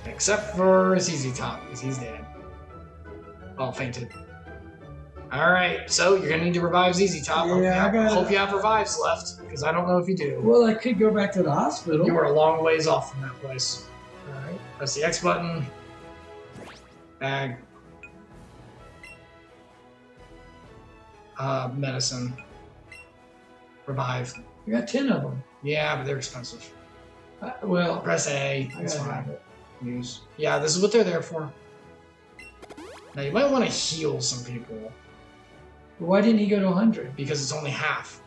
Except for ZZ Top, because he's dead. Oh, fainted. Alright, so you're gonna need to revive ZZ Top. Yeah, Hope you have revives left, because I don't know if you do. Well, I could go back to the hospital. You are a long ways off from that place. Alright. Press the X button. Bag. Medicine. Revive. I got 10 of them. Yeah, but they're expensive. Well, Press A. I That's gotta fine. have it. Use. Yeah, this is what they're there for. Now you might want to heal some people Why didn't he go to 100? because it's only half.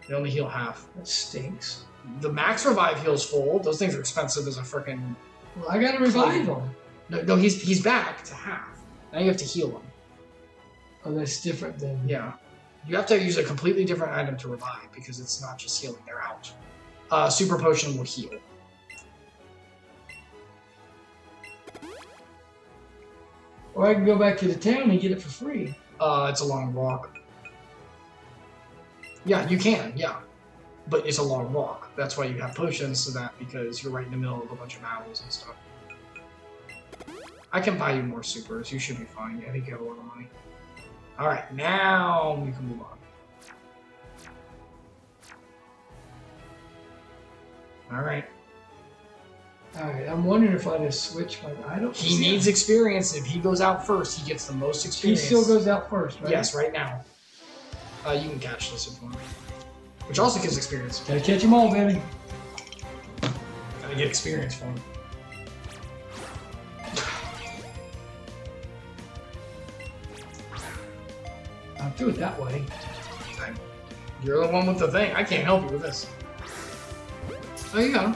They only heal half. That stinks. The max revive heals full. Those things are expensive as a freaking. Well, I gotta revive him. No, he's back to half. Now you have to heal him. Oh, that's different than. Yeah, you have to use a completely different item to revive because it's not just healing; they're out. Super potion will heal. Or I can go back to the town and get it for free. It's a long walk. Yeah, you can, yeah. But it's a long walk. That's why you have potions, so that because you're right in the middle of a bunch of battles and stuff. I can buy you more supers. You should be fine. I think you have a lot of money. Alright, now we can move on. Alright. Alright, I'm wondering if I just switch my. I don't. He needs experience. If he goes out first, he gets the most He experience. still goes out first, right? Yes, right now. You can catch this if you want. Which also gives experience. Gotta catch them all, baby. Gotta get experience for him. I'll do it that way. You're the one with the thing. I can't help you with this. There you go.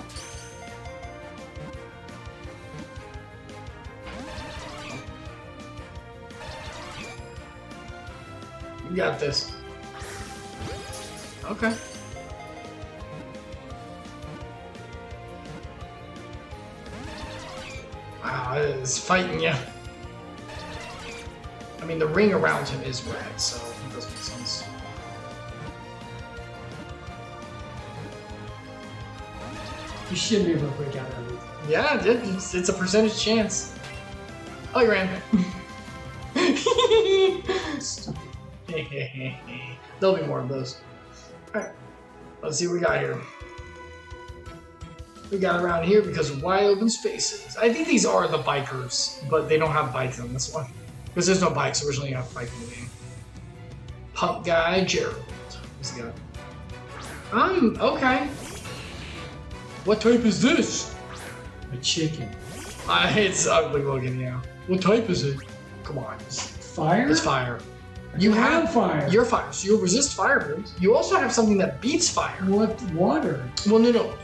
You got this. Okay. Wow, it is fighting you. I mean, the ring around him is red, so it does make sense. You shouldn't be able to break out of it. Yeah, dude, it's a percentage chance. Oh, you ran. There'll be more of those. Alright, let's see what we got here. We got around here because of wide open spaces. I think these are the bikers, but they don't have bikes on this one. Because there's no bikes, originally you have a bike in the game. Pump guy, Gerald. What's he got? Okay. What type is this? A chicken. It's ugly looking, yeah. What type is it? Come on. Fire? It's fire. You have fire. You're fire, so you resist fire moves. You also have something that beats fire. What? Water? Well, no.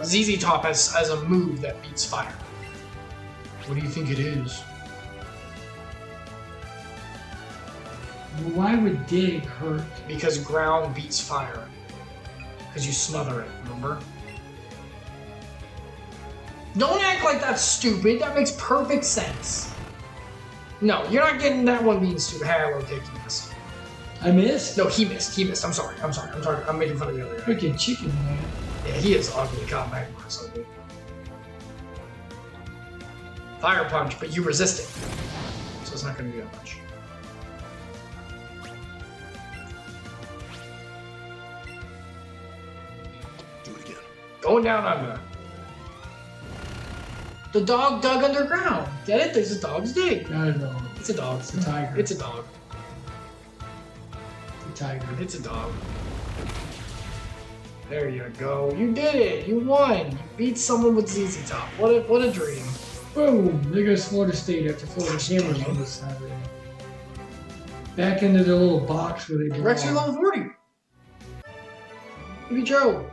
ZZ Top has a move that beats fire. What do you think it is? Why would dig hurt? Because ground beats fire. Because you smother it, remember? Don't act like that's stupid. That makes perfect sense. No, you're not getting that one being stupid. Hey, I love taking this. I I missed? No, he missed. He missed. I'm sorry. I'm making fun of the other guy. Freaking chicken, man. Yeah, he is ugly. God, Magmar's ugly. Fire punch, but you resist it. So it's not going to do that much. Do it again. Going down under. The dog dug underground. Get it? There's a dog's dig. Not a dog. It's a dog. It's a tiger. It's a dog. It's a tiger. It's a dog. There you go. You did it. You won. You beat someone with ZZ Top. What a dream. Boom! There goes Florida State after Florida Cameras on this Saturday. Back into the little box where they belong. Rex, you're level 40. Maybe Joe.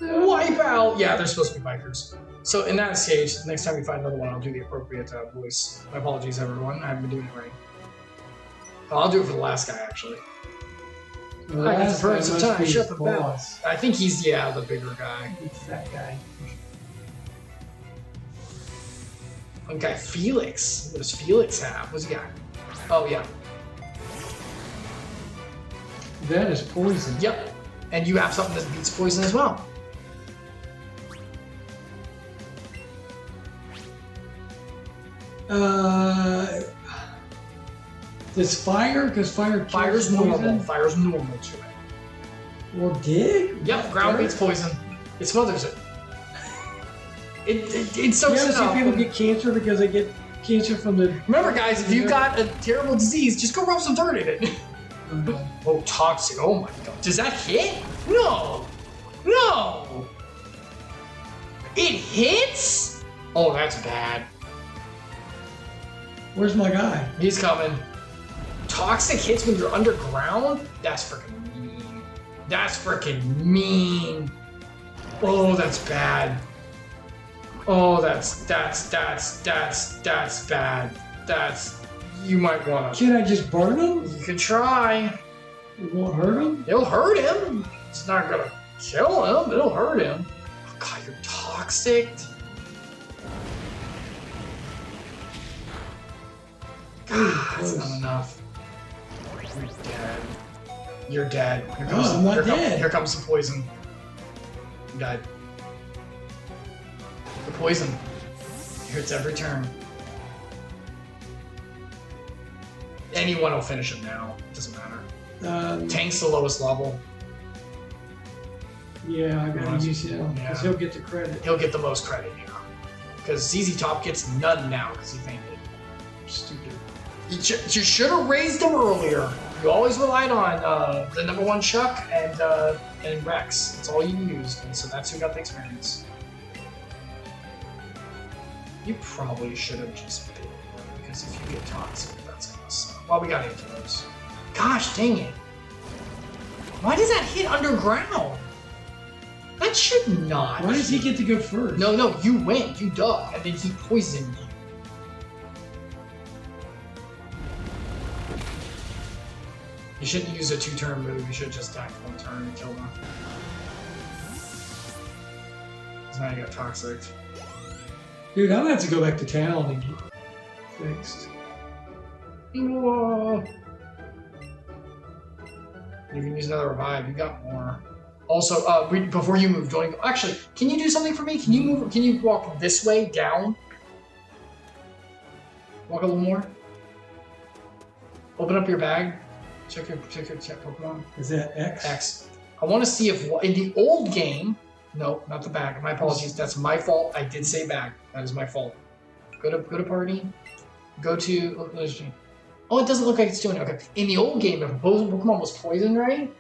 Wipe out. Yeah, they're supposed to be bikers. So in that case, next time we find another one, I'll do the appropriate voice. My apologies, everyone. I haven't been doing it right. I'll do it for the last guy, actually. Well, I that's can burn some time. Shut the mouth. boss. I think he's, yeah, the bigger guy. It's that guy. Okay, Felix. What does Felix have? What's he got? Oh, yeah. That is poison. Yep. And you have something that beats poison as well. Does fire? Because fire kills Fire's poison? normal. Fire's normal to it. Or dig? Yep, ground Dirt? beats poison. It smothers it. It soaks You it ever up. see people get cancer because they get cancer from the... Remember, guys, if you got a terrible disease, just go rub some dirt in it. Oh, toxic. Oh my god. Does that hit? No. No. It hits? Oh, that's bad. Where's my guy? He's coming. Toxic hits when you're underground? That's freaking mean. That's freaking mean. Oh, that's bad. Oh, that's bad. You might wanna. Can I just burn him? You can try. It won't hurt him? It'll hurt him. It's not gonna kill him. It'll hurt him. Oh, God, you're toxic. God, that's not enough. You're dead. You're dead. Here comes, I'm not dead. Here comes the poison. You died. The poison. It hurts every turn. Anyone will finish him now. Doesn't matter. Tank's the lowest level. Yeah, I gotta use him. Yeah. Because he'll get the credit. He'll get the most credit, yeah. Because ZZ Top gets none now because he fainted. Stupid. You should have raised him earlier. You always relied on the #1 Chuck and Rex. That's all you used, and so that's who got the experience. You probably should have just been one, because if you get toxic, that's gonna suck. Well, we got into those. Gosh dang it. Why does that hit underground? That should not. Why does he get to go first? No, you went. You dug, and then he poisoned you. You shouldn't use a 2-turn move. You should just attack 1 turn and kill them. Because now you got toxic. Dude, I'm gonna have to go back to town and get fixed. Whoa. You can use another revive. You got more. Also, before you move, don't even, actually, can you do something for me? Can you move? Can you walk this way down? Walk a little more. Open up your bag. Check Pokemon. Is that X? X. I want to see if in the old game. No, not the bag. My apologies. That's my fault. I did say bag. That is my fault. Go to party. Go to. Oh, it doesn't look like it's doing it. Okay. In the old game, if a Pokemon was poisoned, right?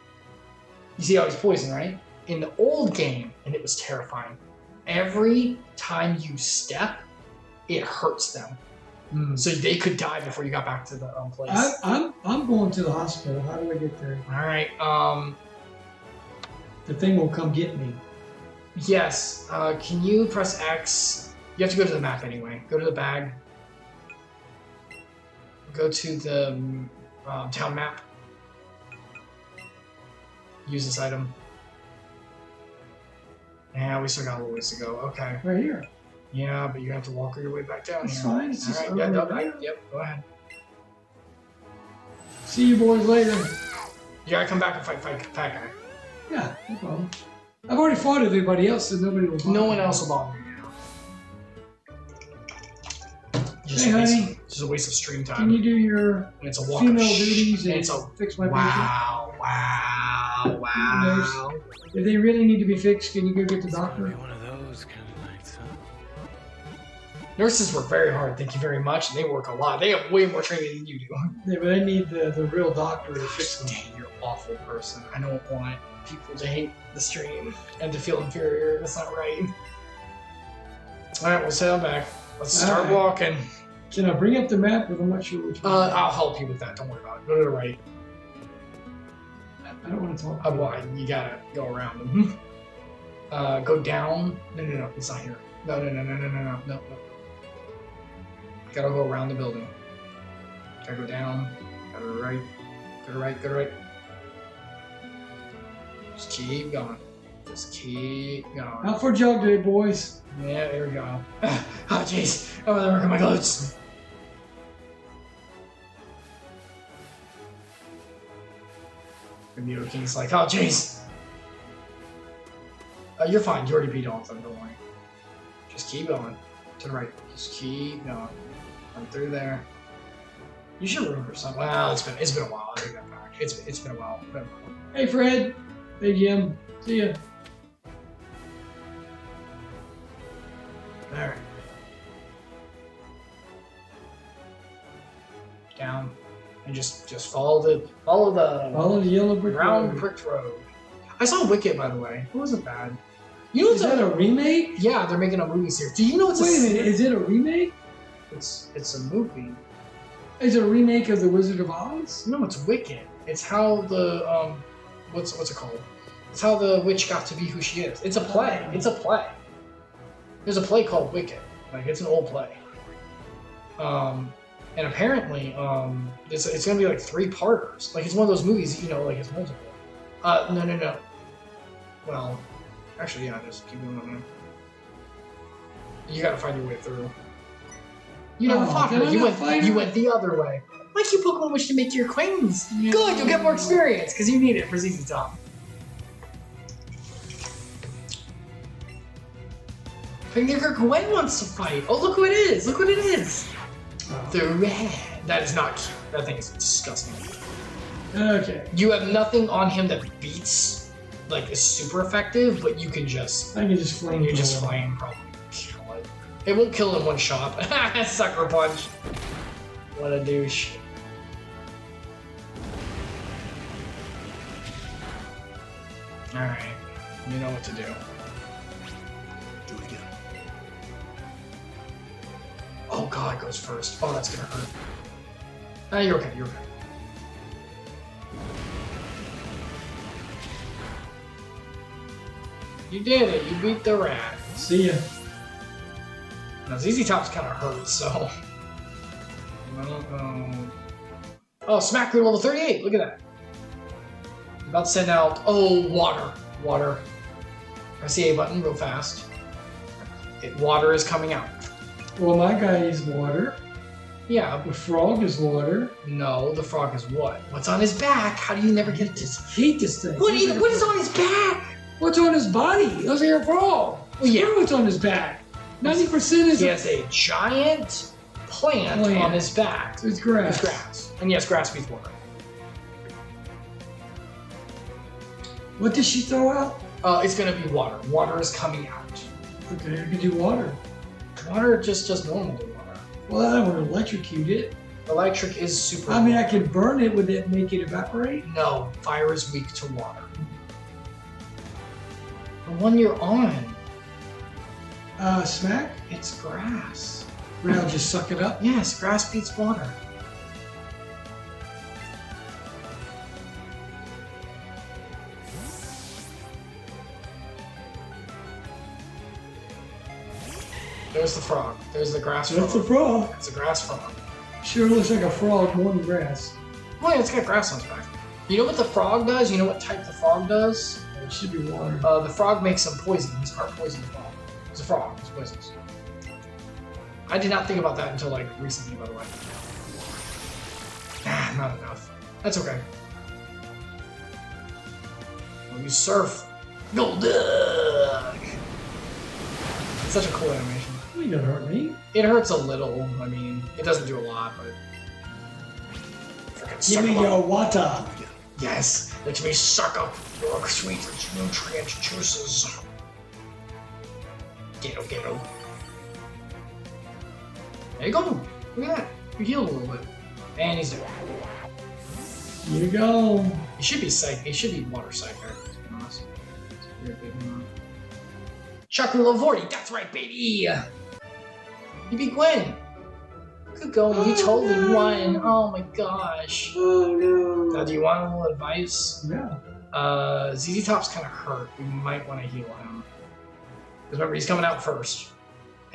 You see how he's poisoned, right? In the old game, and it was terrifying. Every time you step, it hurts them. So they could die before you got back to the place. I'm going to the hospital. How do I get there? All right. The thing will come get me. Yes. Can you press X? You have to go to the map anyway. Go to the bag. Go to the town map. Use this item. Yeah, we still got a little ways to go. Okay. Right here. Yeah, but you have to walk your way back down. That's here. fine. It's just All right. Yeah, over there. yep. Go ahead. See you boys later. You gotta come back and fight Fat Guy. Yeah, no problem. I've already fought everybody else, so nobody will bother No one me. else will bother you now. Hey, honey. Just a waste of stream time. Can you do your And it's a walk female of duties and it's a fix my patient? wow. If they really need to be fixed, can you go get the doctor? One of those kind of nights, huh? Nurses work very hard, thank you very much, and they work a lot. They have way more training than you do. Yeah, but I need the real doctor to fix them. Dang, you're an awful person. I don't want people to hate the stream and to feel inferior. That's not right. Alright, we'll sail back. Let's start Alright. walking. Can I bring up the map? Because I'm not sure which one. I'll help you with that. Don't worry about it. Go to the right. I don't want to talk. Well, you gotta go around them. Go down. No. It's not here. No. Gotta go around the building. Gotta go down. Go to the right. Go to the right. Just keep going. Just keep going. Out for a jog today, boys. Yeah, there we go. Oh, jeez. Oh, there are my glutes. The Mio King's like, oh, jeez. You're fine. You already beat all of them. Don't worry. Just keep going. To the right. Just keep going. Run through there. You should remember something. Well, it's been a while. I take that back. It's been a while. Hey, Fred. Hey, Jim. See ya. There. Down. And just follow the Follow the yellow brick round road. brick road. I saw Wicket, by the way. It wasn't bad. You know Is that a remake? Yeah, they're making a movie series. Do you know it's Wait a minute. Is it a remake? It's a movie. Is it a remake of The Wizard of Oz? No, it's Wicket. It's how the what's it called? It's how the witch got to be who she is. It's a play. It's a play. There's a play called Wicket. Like it's an old play. And apparently, it's gonna be like 3-parters. Like it's one of those movies, you know, like it's multiple. No. Well, actually, yeah, just keep going on. You gotta find your way through. You never fought her. You went the other way. Why do you Pokemon wish to make your acquaintance? Yeah. Good, you'll get more experience because you need it for ZZ Top. Finger Gwen wants to fight. Oh, look who it is! Look what it is! Oh. The red. That is not cute. That thing is disgusting. Okay. You have nothing on him that beats, like, is super effective, but you can just. I can just flame. You just throw it. flame probably kill it. It won't kill in one shot. Sucker punch. What a douche. Alright. You know what to do. Do it again. Oh god, it goes first. Oh, that's gonna hurt. Ah, you're okay, you're okay. You did it, you beat the rat. See ya. Now ZZ Top's kinda hurt, so. Oh, Smack Crew level 38, look at that. About to send out, water. Water. Press the A button real fast. Water is coming out. Well, my guy is water. Yeah, The frog is water. no, the frog is what? What's on his back? How do you never get it? I hate this thing. What is on his back? What's on his body? Those are a frog. Well, yeah. What's on his back? 90% is He has a giant plant on his back. It's grass. It's grass. And yes, grass beats water. What does she throw out? It's gonna be water. Water is coming out. Okay, I can do water. Water just does normal water. Well, I don't want to electrocute it. Electric is super. I mean, I can burn it. Would that make it evaporate? No, fire is weak to water. The one you're on, Smack? it's grass. Now just suck it up. Yes, grass beats water. There's the frog. There's the grass frog. That's a frog. It's a grass frog. Sure looks like a frog more than grass. Oh yeah, it's got grass on its back. You know what the frog does? You know what type the frog does? It should be water. The frog makes some poison. He's heart poison as well. It's a frog. It's poisonous. I did not think about that until like recently, by the way. Not enough. That's okay. use surf. Golduck! It's such a cool animation. You don't hurt me. It hurts a little. I mean, it doesn't do a lot, but. Give me your water. Yes, let me suck up your sweet nutrient juices. Get him. There you go. Look at that. You healed a little bit. And he's there. Here you go. He should be psych. He should be water psychic, to be honest. Chocolate Lavorti, that's right, baby! You beat Gwen! Good going, you totally won. Oh my gosh. Oh no. Now, do you want a little advice? Yeah. ZZ Top's kind of hurt. We might want to heal him. Because remember, he's coming out first.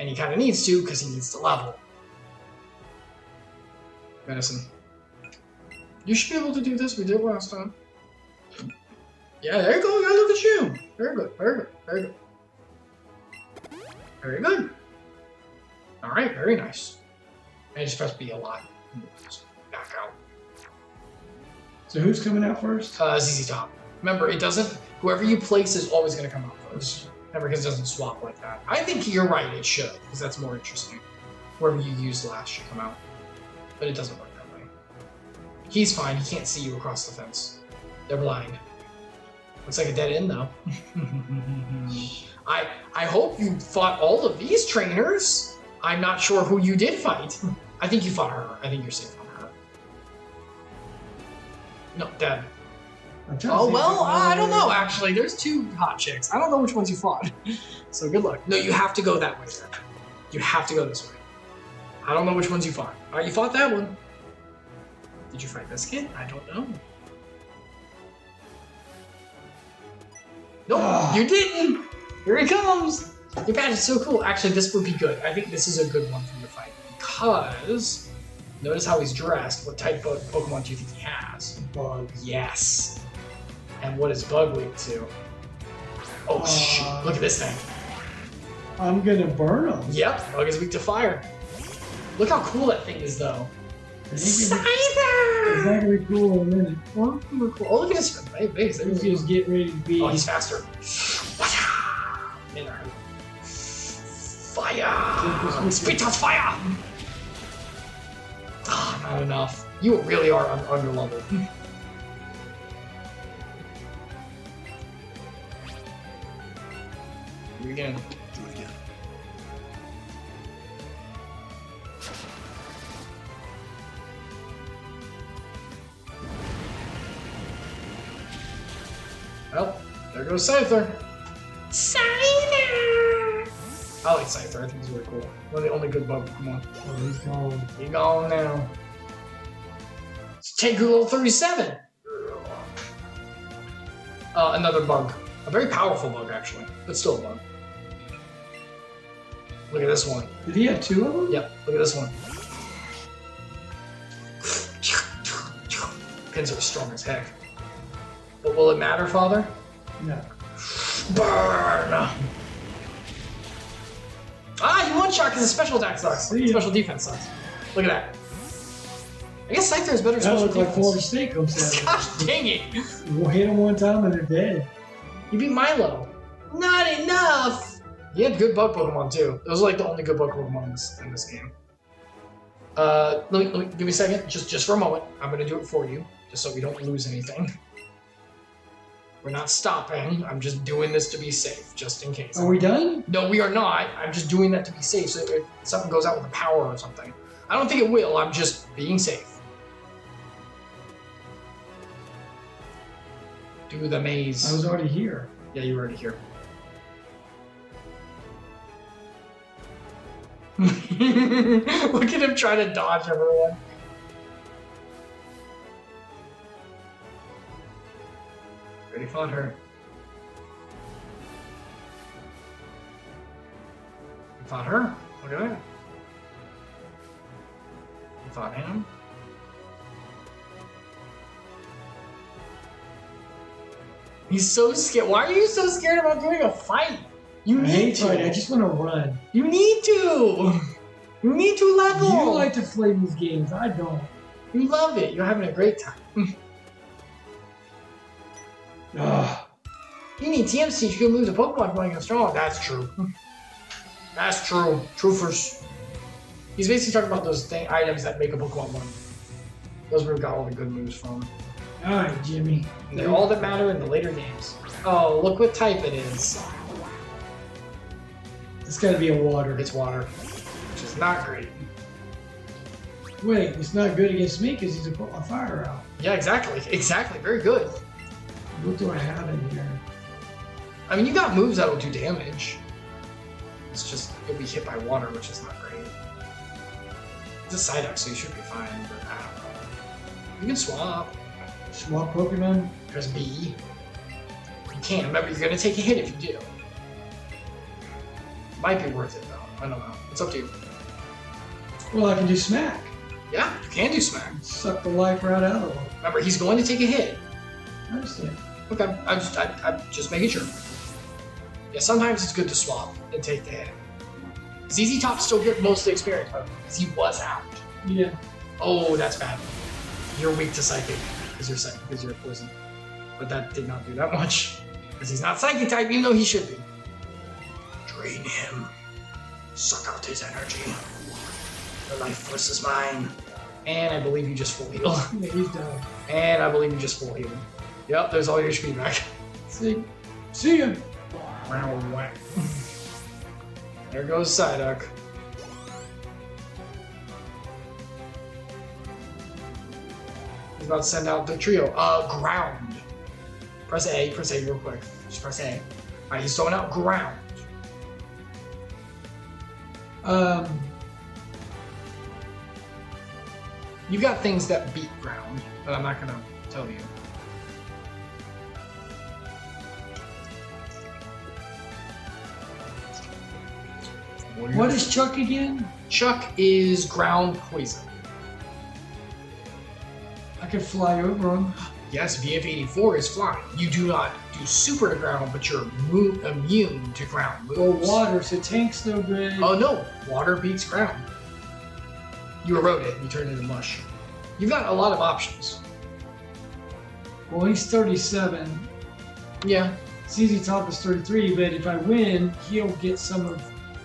And he kind of needs to, because he needs to level. Medicine. You should be able to do this. We did it last time. Yeah, there you go. Yeah, look at you. Very good. Very good. Very good. Very good. All right. Very nice. And just press B a lot. Back out. So who's coming out first? ZZ Top. Remember, it doesn't. Whoever you place is always going to come out first. Remember, because it doesn't swap like that. I think you're right. It should, because that's more interesting. Whoever you use last should come out, but it doesn't work that way. He's fine. He can't see you across the fence. They're blind. Looks like a dead end, though. I hope you fought all of these trainers. I'm not sure who you did fight. I think you fought her. I think you're safe on her. No, Dad. Oh, well, I don't know, actually. There's two hot chicks. I don't know which ones you fought. So good luck. No, you have to go that way, sir. You have to go this way. I don't know which ones you fought. All right, you fought that one. Did you fight this kid? I don't know. Nope, you didn't. Here he comes. Your badge is so cool. Actually, this would be good. I think this is a good one for you to fight because notice how he's dressed. What type of Pokemon do you think he has? Bug. Yes. And what is Bug weak to? Oh, shoot. Look at this thing. I'm gonna burn him. Yep, Bug is weak to fire. Look how cool that thing is, though. It's not Scyther! gonna be cool in a minute. Well, cool. Oh, look at his base. Let's just get ready to be. Oh, he's faster. Man, fire! Speed touch fire! Ah, not enough. You really are under level. Do it again. Do it again. Well, there goes Scyther. Scyther! I like Scyther. I think he's really cool. One of the only good bug Pokemon. Oh, he's gone. He's gone now. Let's take level 37. Another bug. A very powerful bug, actually, but still a bug. Look at this one. Did he have two of them? Yep, look at this one. Pins are strong as heck. But will it matter, Father? No. Burn! Ah, you one-shot because the special attack sucks. Special defense sucks. Look at that. I guess Scyther has better That special looks like Florida defense. State comes down. Gosh dang it! We'll hit them one time and they're dead. You beat Milo. Not enough! You had good bug Pokemon too. Those are like the only good bug Pokemon in this game. Let me give me a second, just for a moment. I'm gonna do it for you, just so we don't lose anything. We're not stopping. I'm just doing this to be safe, just in case. Are we done? No, we are not. I'm just doing that to be safe, so if something goes out with the power or something. I don't think it will. I'm just being safe. Do the maze. I was already here. Yeah, you were already here. Look at him trying to dodge everyone. Already fought her. You fought her. Look at that. You fought him. He's so scared. Why are you so scared about doing a fight? You I need hate to. fighting. I just want to run. You need to. You need to level. You like to play these games. I don't. You love it. You're having a great time. Ugh. You need TMs to teach you good moves of Pokemon playing strong. That's true. That's true. Truthers. He's basically talking about those items that make a Pokemon one. Those where we got all the good moves from. Alright, Jimmy. And they're all that matter in the later games. Oh, look what type it is. It's gotta be a water. It's water, which is not great. Wait, it's not good against me because he's a fire out. Yeah, exactly. Exactly. Very good. What do I have in here? I mean, you got moves that will do damage. It's just, you'll be hit by water, which is not great. It's a Psyduck, so you should be fine, but I don't know. You can swap. Swap Pokemon? Press B. You can. Remember, you're going to take a hit if you do. Might be worth it, though. I don't know. It's up to you. Well, I can do Smack. Yeah, you can do Smack. Suck the life right out of him. Remember, he's going to take a hit. I understand. Okay, I'm just making sure. Yeah, sometimes it's good to swap and take the hit. ZZ Top still get most of the experience, because he was out. Yeah. Oh, that's bad. You're weak to Psychic, because you're poison. But that did not do that much. Because he's not Psychic type, even though he should be. Drain him. Suck out his energy. Your life force is mine. And I believe you just full heal. Yeah, he's done. And I believe you just full heal. Yep, there's all your HP back. See him. There goes Psyduck. He's about to send out the trio. Ground. Press A real quick. Just press A. Alright, he's throwing out ground. You've got things that beat ground, but I'm not gonna tell you. What is Chuck again? Chuck is ground poison. I can fly over him. Yes, VF84 is flying. You do not do super to ground, but you're immune to ground moves. Or water, so tank's no good. Oh no, water beats ground. You erode it, you turn it into mush. You've got a lot of options. Well, he's 37. Yeah. ZZ Top is 33, but if I win, he'll get some of...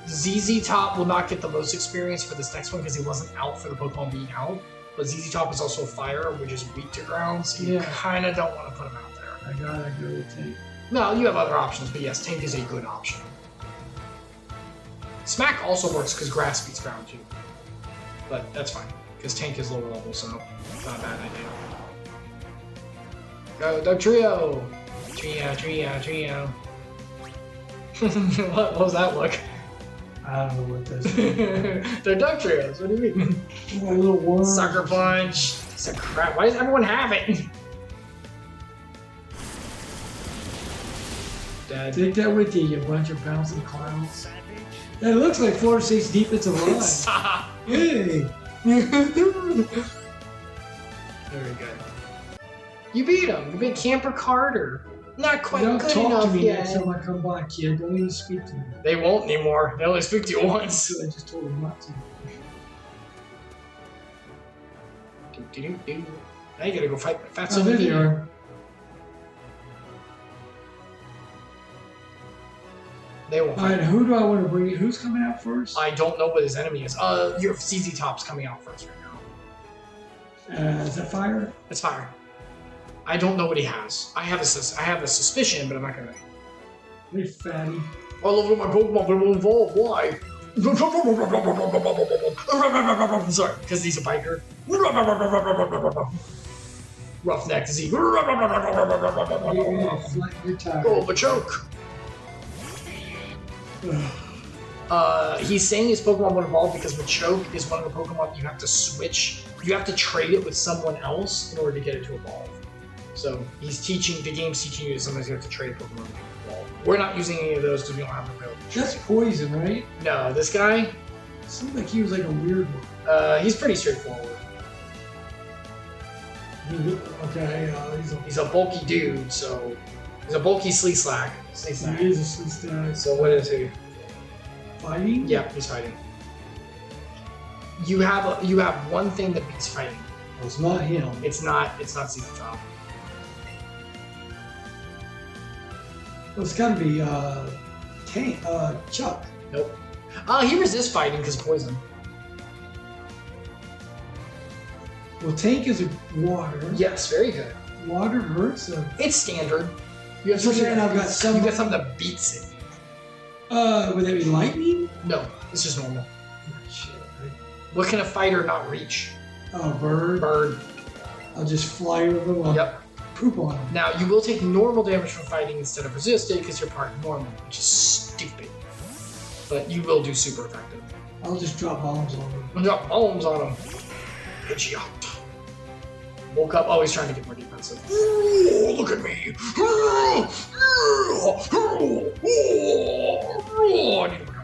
ZZ Top will not get the most experience for this next one because he wasn't out for the Pokemon being out. But ZZ Top is also fire, which is weak to ground, so you kind of don't want to put him out there. I gotta go with Tank. No, you have other options, but yes, Tank is a good option. Smack also works because grass beats ground too. But that's fine, because Tank is lower level, so it's not a bad idea. Go, Doug Trio! Trio. What was that look? I don't know what this is. They're Doug Trios, what do you mean? Oh, a little worm. Sucker Punch! Piece of crap, why does everyone have it? Dad. Take that with you, you bunch of bouncing clowns. That looks like Florida State's defensive line. Stop! Hey! Very good. You beat him. You beat Camper Carter. Not quite Don't good talk enough to me yet. next time I come by, kid. Don't even speak to me. They won't anymore. They only speak to you once. I just told him not to. Do-do-do-do. Now you gotta go fight Fatso Oh, there they McGee. are. They won't Alright, fight. who do I want to bring in? Who's coming out first? I don't know what his enemy is. Your CZ Top's coming out first right now. Is that fire? It's fire. I don't know what he has. I have a suspicion, but I'm not gonna. Hey, fatty. I love my Pokemon, but it won't evolve. Why? Sorry, because he's a biker. Roughneck disease. You're tired. Oh, but choke. He's saying his Pokemon won't evolve because Machoke is one of the Pokemon you have to switch. You have to trade it with someone else in order to get it to evolve. So he's teaching, the game's teaching you that sometimes you have to trade Pokemon to evolve. We're not using any of those because we don't have the real. That's poison, right? No, this guy, Seems like he was like a weird one. he's pretty straightforward. Okay, He's a bulky dude, so he's a bulky Sleeslack. he is a sleaze guy. So what is he? Fighting? Yeah, he's fighting. You have one thing that beats fighting. Oh, it's not him. It's not CZ Top. it's got to be Chuck. Nope. He resists fighting because poison. Well, Tank is a water. Yes, very good. Water hurts. It's standard. You have So something. then I've got some. You got something that beats it. Would that be lightning? No, it's just normal. Oh, shit. What can a fighter not reach? Oh, bird. Bird. I'll just fly over them. Yep. Poop on them. Now you will take normal damage from fighting instead of resisted because you're part normal, which is stupid. But you will do super effective. I'll just drop bombs on them. And drop bombs on him. Idiot. Woke up. Oh, he's trying to get more defensive. Oh, look at me. I need to work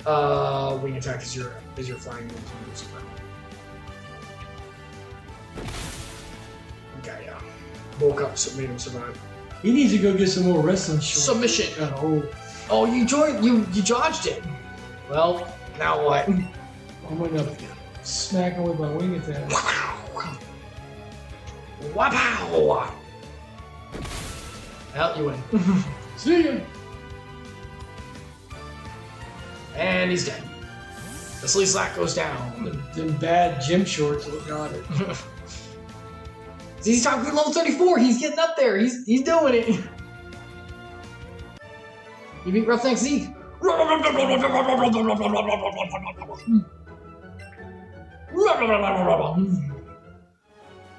out. Wing attack is your flying move. Okay, yeah. Woke up, so made him survive. He needs to go get some more wrestling shorts. Submission. Got old. Oh, you dodged it. Well, now what? I'm gonna smack him with my wing attack. Wow! Well, you win. See ya. And he's dead. The sleeve slack goes down. Them bad gym shorts look got it. He's talking level 34. He's getting up there. He's doing it. You beat Roughneck Zeke.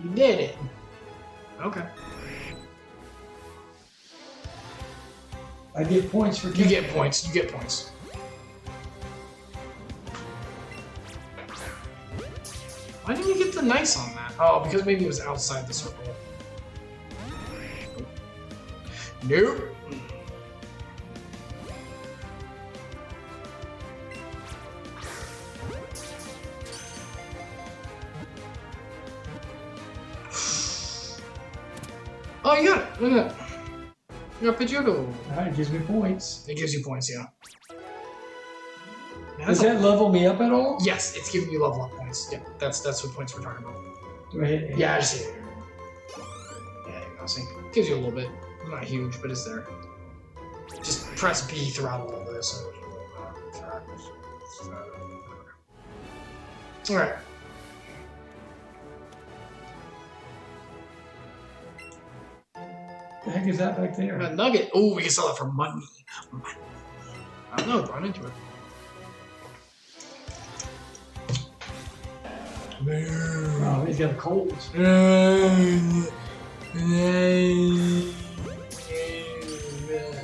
You did it. Okay. I get points for You get points. You get points. Why didn't you get the nice on that? Oh, because maybe it was outside the circle. Nope. Oh, you got it. Look at that. You got Pikachu. Alright, it gives me points. It gives you points, yeah. Does that level me up at all? Yes, it's giving you level up points. Yeah, that's what points we're talking about. Do I hit A? Yeah, I just see it. Yeah, you know, see. Gives you a little bit. Not huge, but it's there. Just press B throughout all of this. Alright. The heck is that back there? A nugget. Oh, we can sell that for money. I don't know, run into it. Oh, he's got a cold. I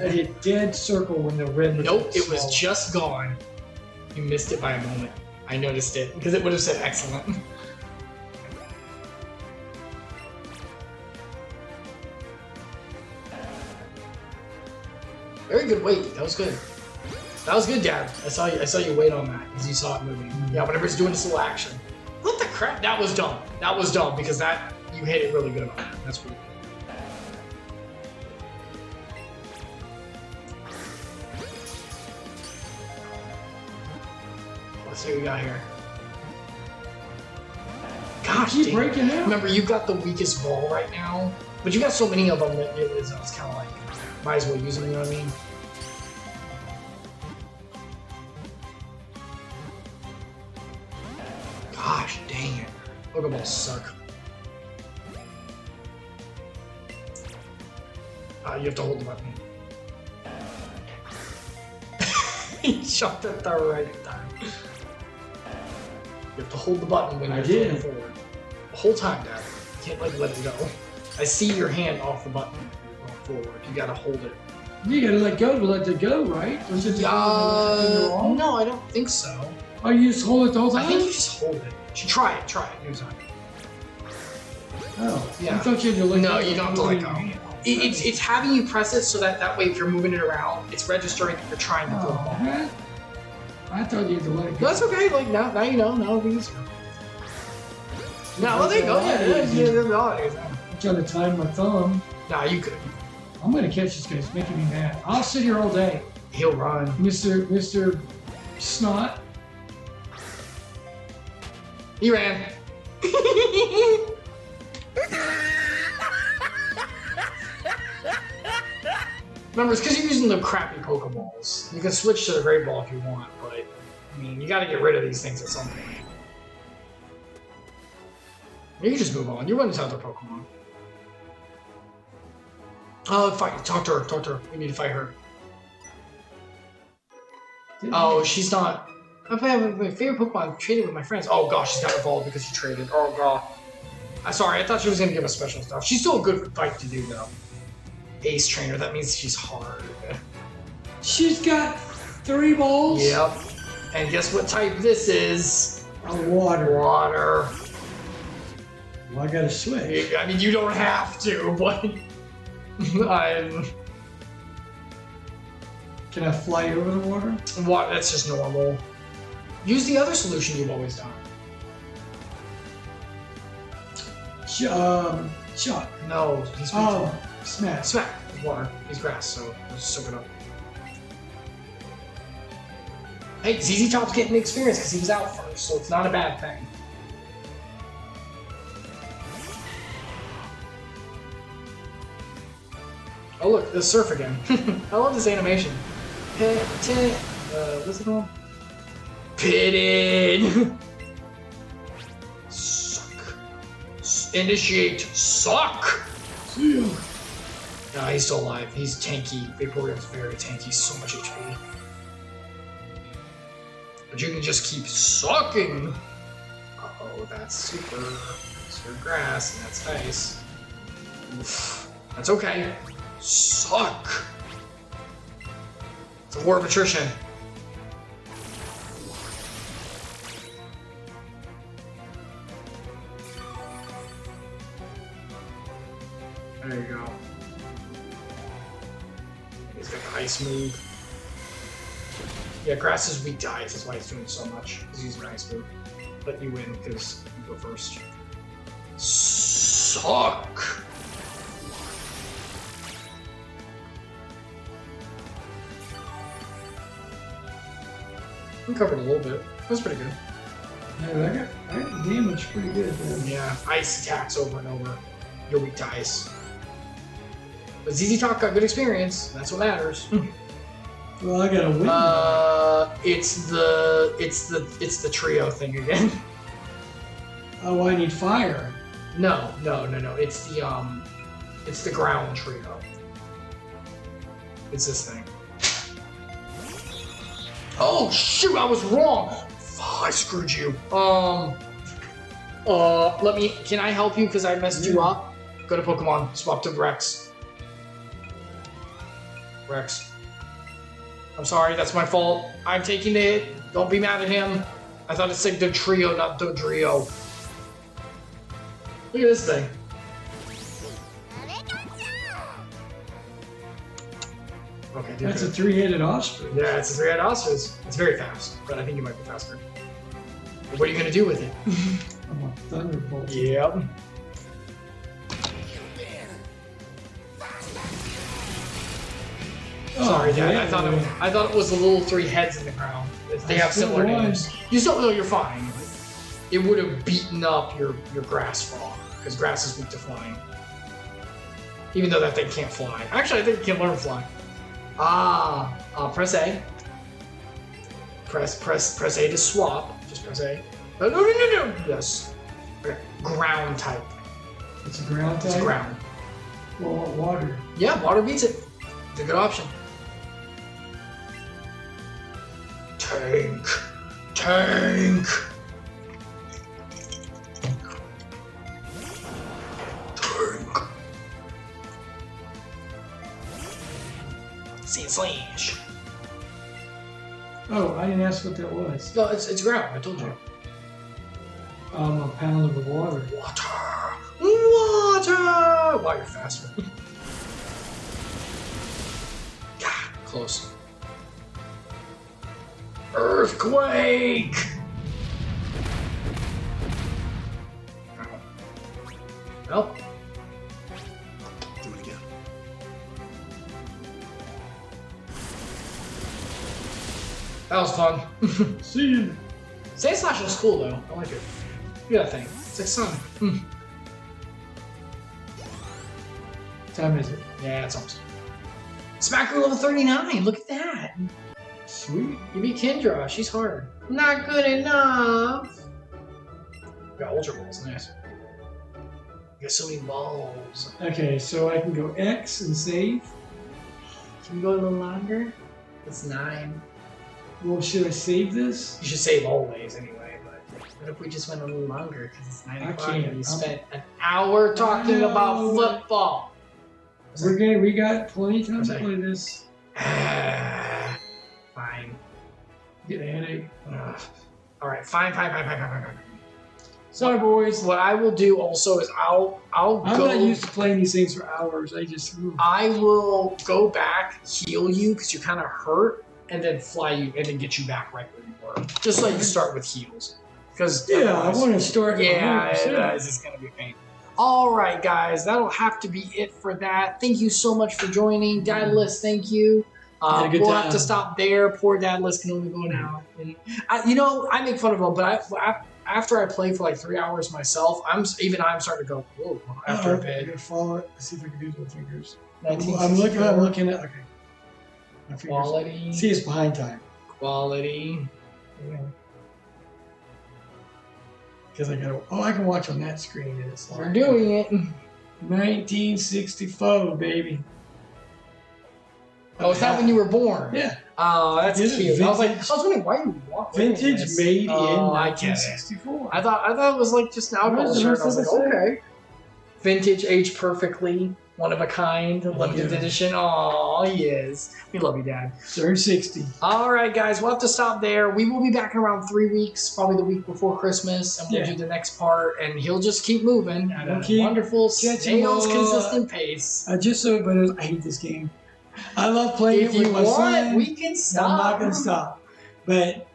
hit dead circle when the red was Nope, it was small. just gone. You missed it by a moment. I noticed it because it would have said excellent. Very good weight. That was good. That was good, Dad. I saw you wait on that because you saw it moving. Yeah, whenever it's doing this little action. What the crap? That was dumb. That was dumb because that you hit it really good on that. That's weird. Let's see what we got here. Gosh, Keep dang. breaking out. Remember, you've got the weakest ball right now, but you got so many of them that it's kind of like, might as well use them, you know what I mean? Gosh, dang it. Pokeballs suck. You have to hold the button. He shot at the right time. You have to hold the button when I you're did. going forward. The whole time, Dad. You can't like let it go. I see your hand off the button when you're going forward. You gotta hold it. You gotta let go to let it go, right? Or is it just wrong? No, I don't think so. Oh, you just hold it the whole time? I think you just hold it. You should try it. Try it. Here's time. Oh, Yeah. I thought you had to let go. No, you don't have to let go. Oh, It's having you press it so that way if you're moving it around, it's registering that you're trying to throw the ball. man. I thought you had to let it go. That's okay. Like now you know. Now it'll be easier. Now, well, there you go. I'm trying to time my thumb. Nah, you could. I'm gonna catch this guy. It's making me mad. I'll sit here all day. He'll run. Mr. Snot. He ran. Remember, it's because you're using the crappy Pokeballs. You can switch to the Great Ball if you want, but I mean, you got to get rid of these things at some point. You can just move on. You're running to other Pokemon. Fight. Talk to her. Talk to her. We need to fight her. Oh, she's not. I'm playing my favorite Pokemon. Traded with my friends. Oh gosh, she's got evolved because she traded. Oh god. I'm sorry. I thought she was gonna give us special stuff. She's still a good fight to do though. Ace trainer. That means she's hard. She's got 3 balls. Yep. And guess what type this is? Water. Water. Well, I gotta switch. I mean, you don't have to, but I'm. Can I fly over the water? What? That's just normal. Use the other solution you've always done. Shock. No, he's Smack. smack. He's water. He's grass, so just soak it up. Hey, ZZ Top's getting the experience because he was out first, so it's not a bad thing. Oh look, the surf again. I love this animation. What's it called? Pitted! Suck. Initiate suck! See ya. Nah, he's still alive. He's tanky. Vaporeon's very tanky. So much HP. But you can just keep sucking! Oh, that's super. That's your grass, and that's nice. Oof. That's okay. Suck! It's a war of attrition. There you go. He's got the ice move. Yeah, grass is weak to ice, that's why he's doing so much. He's using ice move. But you win because you go first. Suck! We covered a little bit. That's pretty good. Yeah, I got damage pretty good then. Yeah, ice attacks over and over. You're weak to ice. But ZZ Top got good experience. That's what matters. Well, I gotta win. It's the trio thing again. Oh, I need fire. No. It's the ground trio. It's this thing. Oh shoot! I was wrong. I screwed you. Can I help you because I messed you up? Go to Pokemon. Swap to Rex. Rex. I'm sorry, that's my fault. I'm taking it. Don't be mad at him. I thought it said the trio, not the trio. Look at this thing. Okay, dude. That's a 3-headed ostrich. Yeah, it's a 3-headed ostrich. It's very fast, but I think you might be faster. What are you gonna do with it? I'm a thunderbolt. Yep. Sorry, Dad. I thought it was the little 3 heads in the ground. They have similar names. You still know you're fine. It would have beaten up your grass frog because grass is weak to flying. Even though that thing can't fly. Actually, I think it can learn flying. Press A. Press A to swap. Just press A. No. Yes. Okay. Ground type. It's a ground type? It's ground. Well, water. Yeah, water beats it. It's a good option. Tank. Tank. Sand Slash. Oh, I didn't ask what that was. No, it's ground. I told you. A pound of water. Water. Water. Wow, you're faster. God, close. Earthquake. Well. Do it again. That was fun. See you. Sand Slash is cool though. I like it. Look at that thing. It's like Sonic. What time is it? Yeah, it's almost. Smacker level 39. Look at that. Sweet. You beat Kendra. She's hard. Not good enough. Got Ultra Balls. Nice. You got so many balls. Okay, so I can go X and save. Can you go a little longer? It's 9. Well, should I save this? You should save always anyway, but what if we just went a little longer because it's 9 I o'clock can't. and we spent an hour talking about football? We got plenty of time to play this. Fine. Get a headache. All right, fine. Sorry, boys. What I will do also is I'm go. not used to playing these things for hours. I will go back, heal you because you're kind of hurt, and then fly you and then get you back right where you were. Just so you start with heals. Because I want to start. Yeah, it's just gonna be a pain. All right, guys, that'll have to be it for that. Thank you so much for joining, Dadalus. Thank you. We'll have to stop there. Poor Dadalus can only go now. And I make fun of him, but after I play for like 3 hours myself, I'm starting to go whoa after a bit. I'm gonna follow it. Let's see if I can do the fingers. 1964. I'm looking at. Okay. My fingers. Quality. See, it's behind time. Quality. Because I can watch on that screen and it's We're doing it. 1964, baby. Oh, is that when you were born? Yeah. Oh, that's Is it cute. I was vintage? wondering why you walk Vintage made in I get it. 1964. I thought it was like just an alcohol shirt. I was like, okay. Vintage, aged perfectly, one of a kind, limited edition. Oh, yes. We love you, Dad. Turn 60. All right, guys, we'll have to stop there. We will be back in around 3 weeks, probably the week before Christmas, and we'll do the next part, and he'll just keep moving at a wonderful, snail's consistent pace. I hate this game. I love playing it with my son. We can stop. I'm not going to stop. But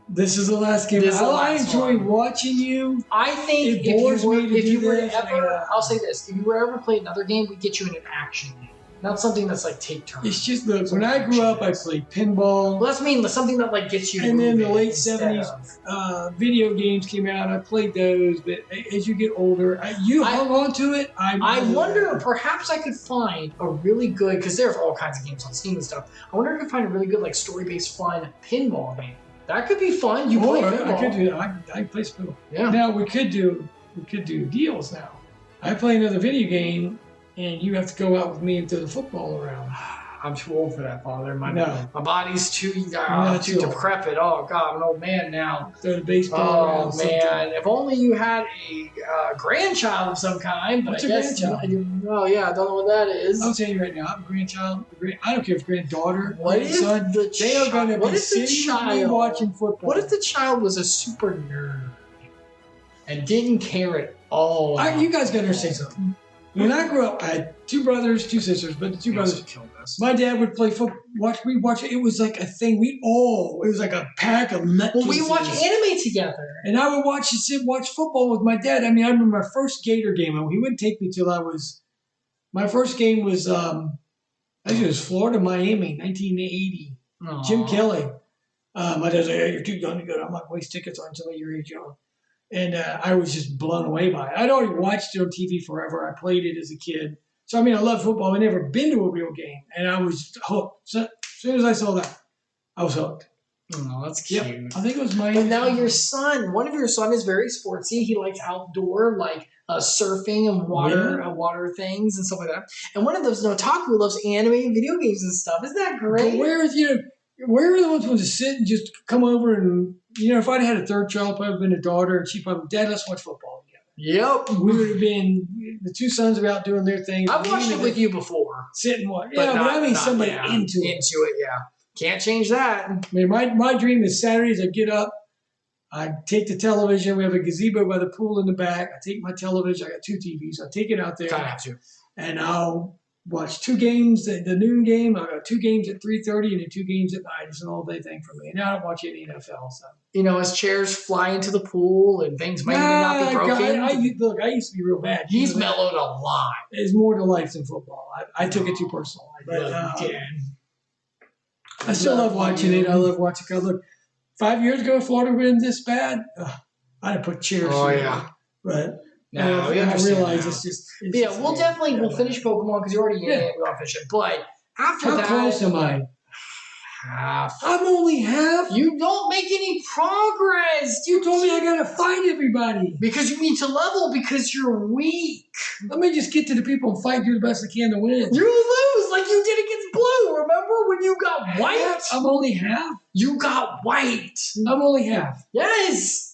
this is the last game. I enjoy watching you. I think it bores me to if do you were this. ever, I'll say this, if you were ever play another game, we get you in an action game. Not something that's like take turns. It's just, look, when I grew up, I played pinball. Well, that's something that like gets you. And then the late 70s, video games came out. I played those, but as you get older, you hung on to it. I wonder, perhaps I could find a really good, because there's all kinds of games on Steam and stuff. I wonder if I could find a really good like story-based fun pinball game. That could be fun. You play pinball. I could do that. I play pinball. Yeah. Now we could do deals now. I play another video game, and you have to go out with me and throw the football around. I'm too old for that, Father. My body's too decrepit. Oh God, I'm an old man now. Throw the baseball around. Oh man, if only you had a grandchild of some kind. But What's I a guess grandchild? Oh yeah, I don't know what that is. I'll tell you right now, I'm a grandchild. I don't care if granddaughter, What if grandson. They are going to What be if the sitting with me child watching football. What if the child was a super nerd and didn't care at all? You guys got to understand something. When I grew up, I had 2 brothers, 2 sisters, but the 2 brothers killed us. My dad would play football. We watch it. It was like a thing. It was like a pack of nutcases. Well, we watch anime together. And I would watch football with my dad. I mean, I remember my first Gator game. He wouldn't take me till my first game was, I think it was Florida, Miami, 1980. Aww. Jim Kelly. My dad's like, hey, you're too young to go. I'm like, waste tickets on somebody your age young. And I was just blown away by it. I'd already watched it on TV forever. I played it as a kid. So, I mean, I love football. I'd never been to a real game. And I was hooked. So, as soon as I saw that, I was hooked. Oh, that's cute. Yep. I think it was my... But now one of your son is very sportsy. He likes outdoor, like surfing and water things and stuff like that. And one of those, Notaku, loves anime and video games and stuff. Isn't that great? But where are the ones to sit and just come over and, if I'd had a third child, probably been a daughter, and she'd probably, Dad, let's watch football together. Yep. We would have been, the 2 sons were out doing their thing. I've watched it with you before. Sit and watch. But I mean somebody into it. Into it, yeah. Can't change that. I mean, my dream is Saturdays I get up, I take the television. We have a gazebo by the pool in the back. I take my television. I got 2 TVs. I take it out there. I have to. And I'll watch 2 games, the noon game. I got 2 games at 3:30 and then 2 games at night. It's an all-day thing for me. And I don't watch any NFL. So as chairs fly into the pool and things might not be broken. I used to be real bad. He's mellowed a lot. There's more to life than football. I took it too personal. I still love watching it. I love watching it. Look, 5 years ago, Florida been this bad. I'd have put chairs. Oh yeah. But no, I realize it's just. We'll finish Pokemon because you're already in it. We want to finish it, but After How that, close am I? half. I'm only half. You don't make any progress. You told me I gotta fight everybody. Because you need to level because you're weak. Let me just get to the people and fight, do the best I can to win. You lose like you did against Blue. Remember when you got white? I'm only half. You got white. I'm only half. Yes.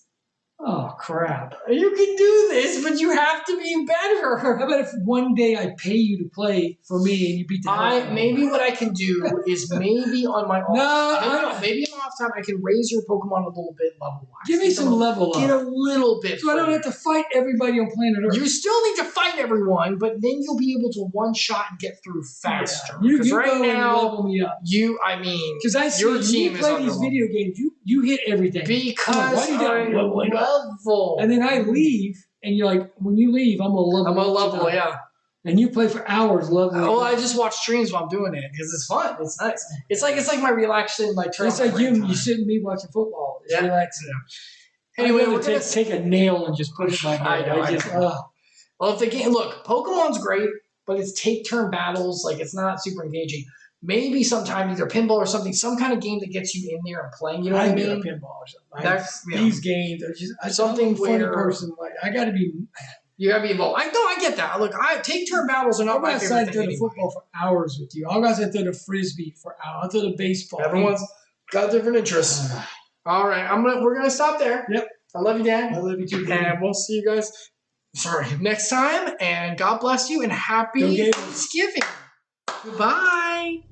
Oh crap! You can do this, but you have to be better. How about if one day I pay you to play for me and you beat the hell out of me? Maybe what I can do is maybe on my off maybe on off time I can raise your Pokemon a little bit level wise. Give me some level Get a up. little bit. So I don't have to fight everybody on planet Earth. You still need to fight everyone, but then you'll be able to one shot and get through faster. Yeah. You right go now, and level me up. Because I see your team you is play under these level. video games. You hit everything. Because why do you I'm level. And then I leave, and you're like, when you leave, I'm gonna level. I'm a level, yeah. And you play for hours leveling. Well, I just watch streams while I'm doing it because it's fun. It's nice. It's like my relaxation, like turn. It's like you sitting me watching football. It's relaxing. Yeah. Anyway, we're gonna take a nail and just put it in my head. I know. Well, if the game, look, Pokemon's great, but it's take turn battles. Like it's not super engaging. Maybe sometime either pinball or something, some kind of game that gets you in there and playing. You know what I mean? Pinball or something. These games are just something funny person. Like I got to be. You gotta be involved. I get that. Look, take turn battles are not my favorite thing. I'll go outside and throw the football for hours with you. I'll go outside and throw the frisbee for hours. I'll throw the baseball. Everyone's got different interests. All right, we're gonna stop there. Yep. I love you, Dad. I love you too, baby. And we'll see you guys. Next time. And God bless you and happy Thanksgiving. Goodbye.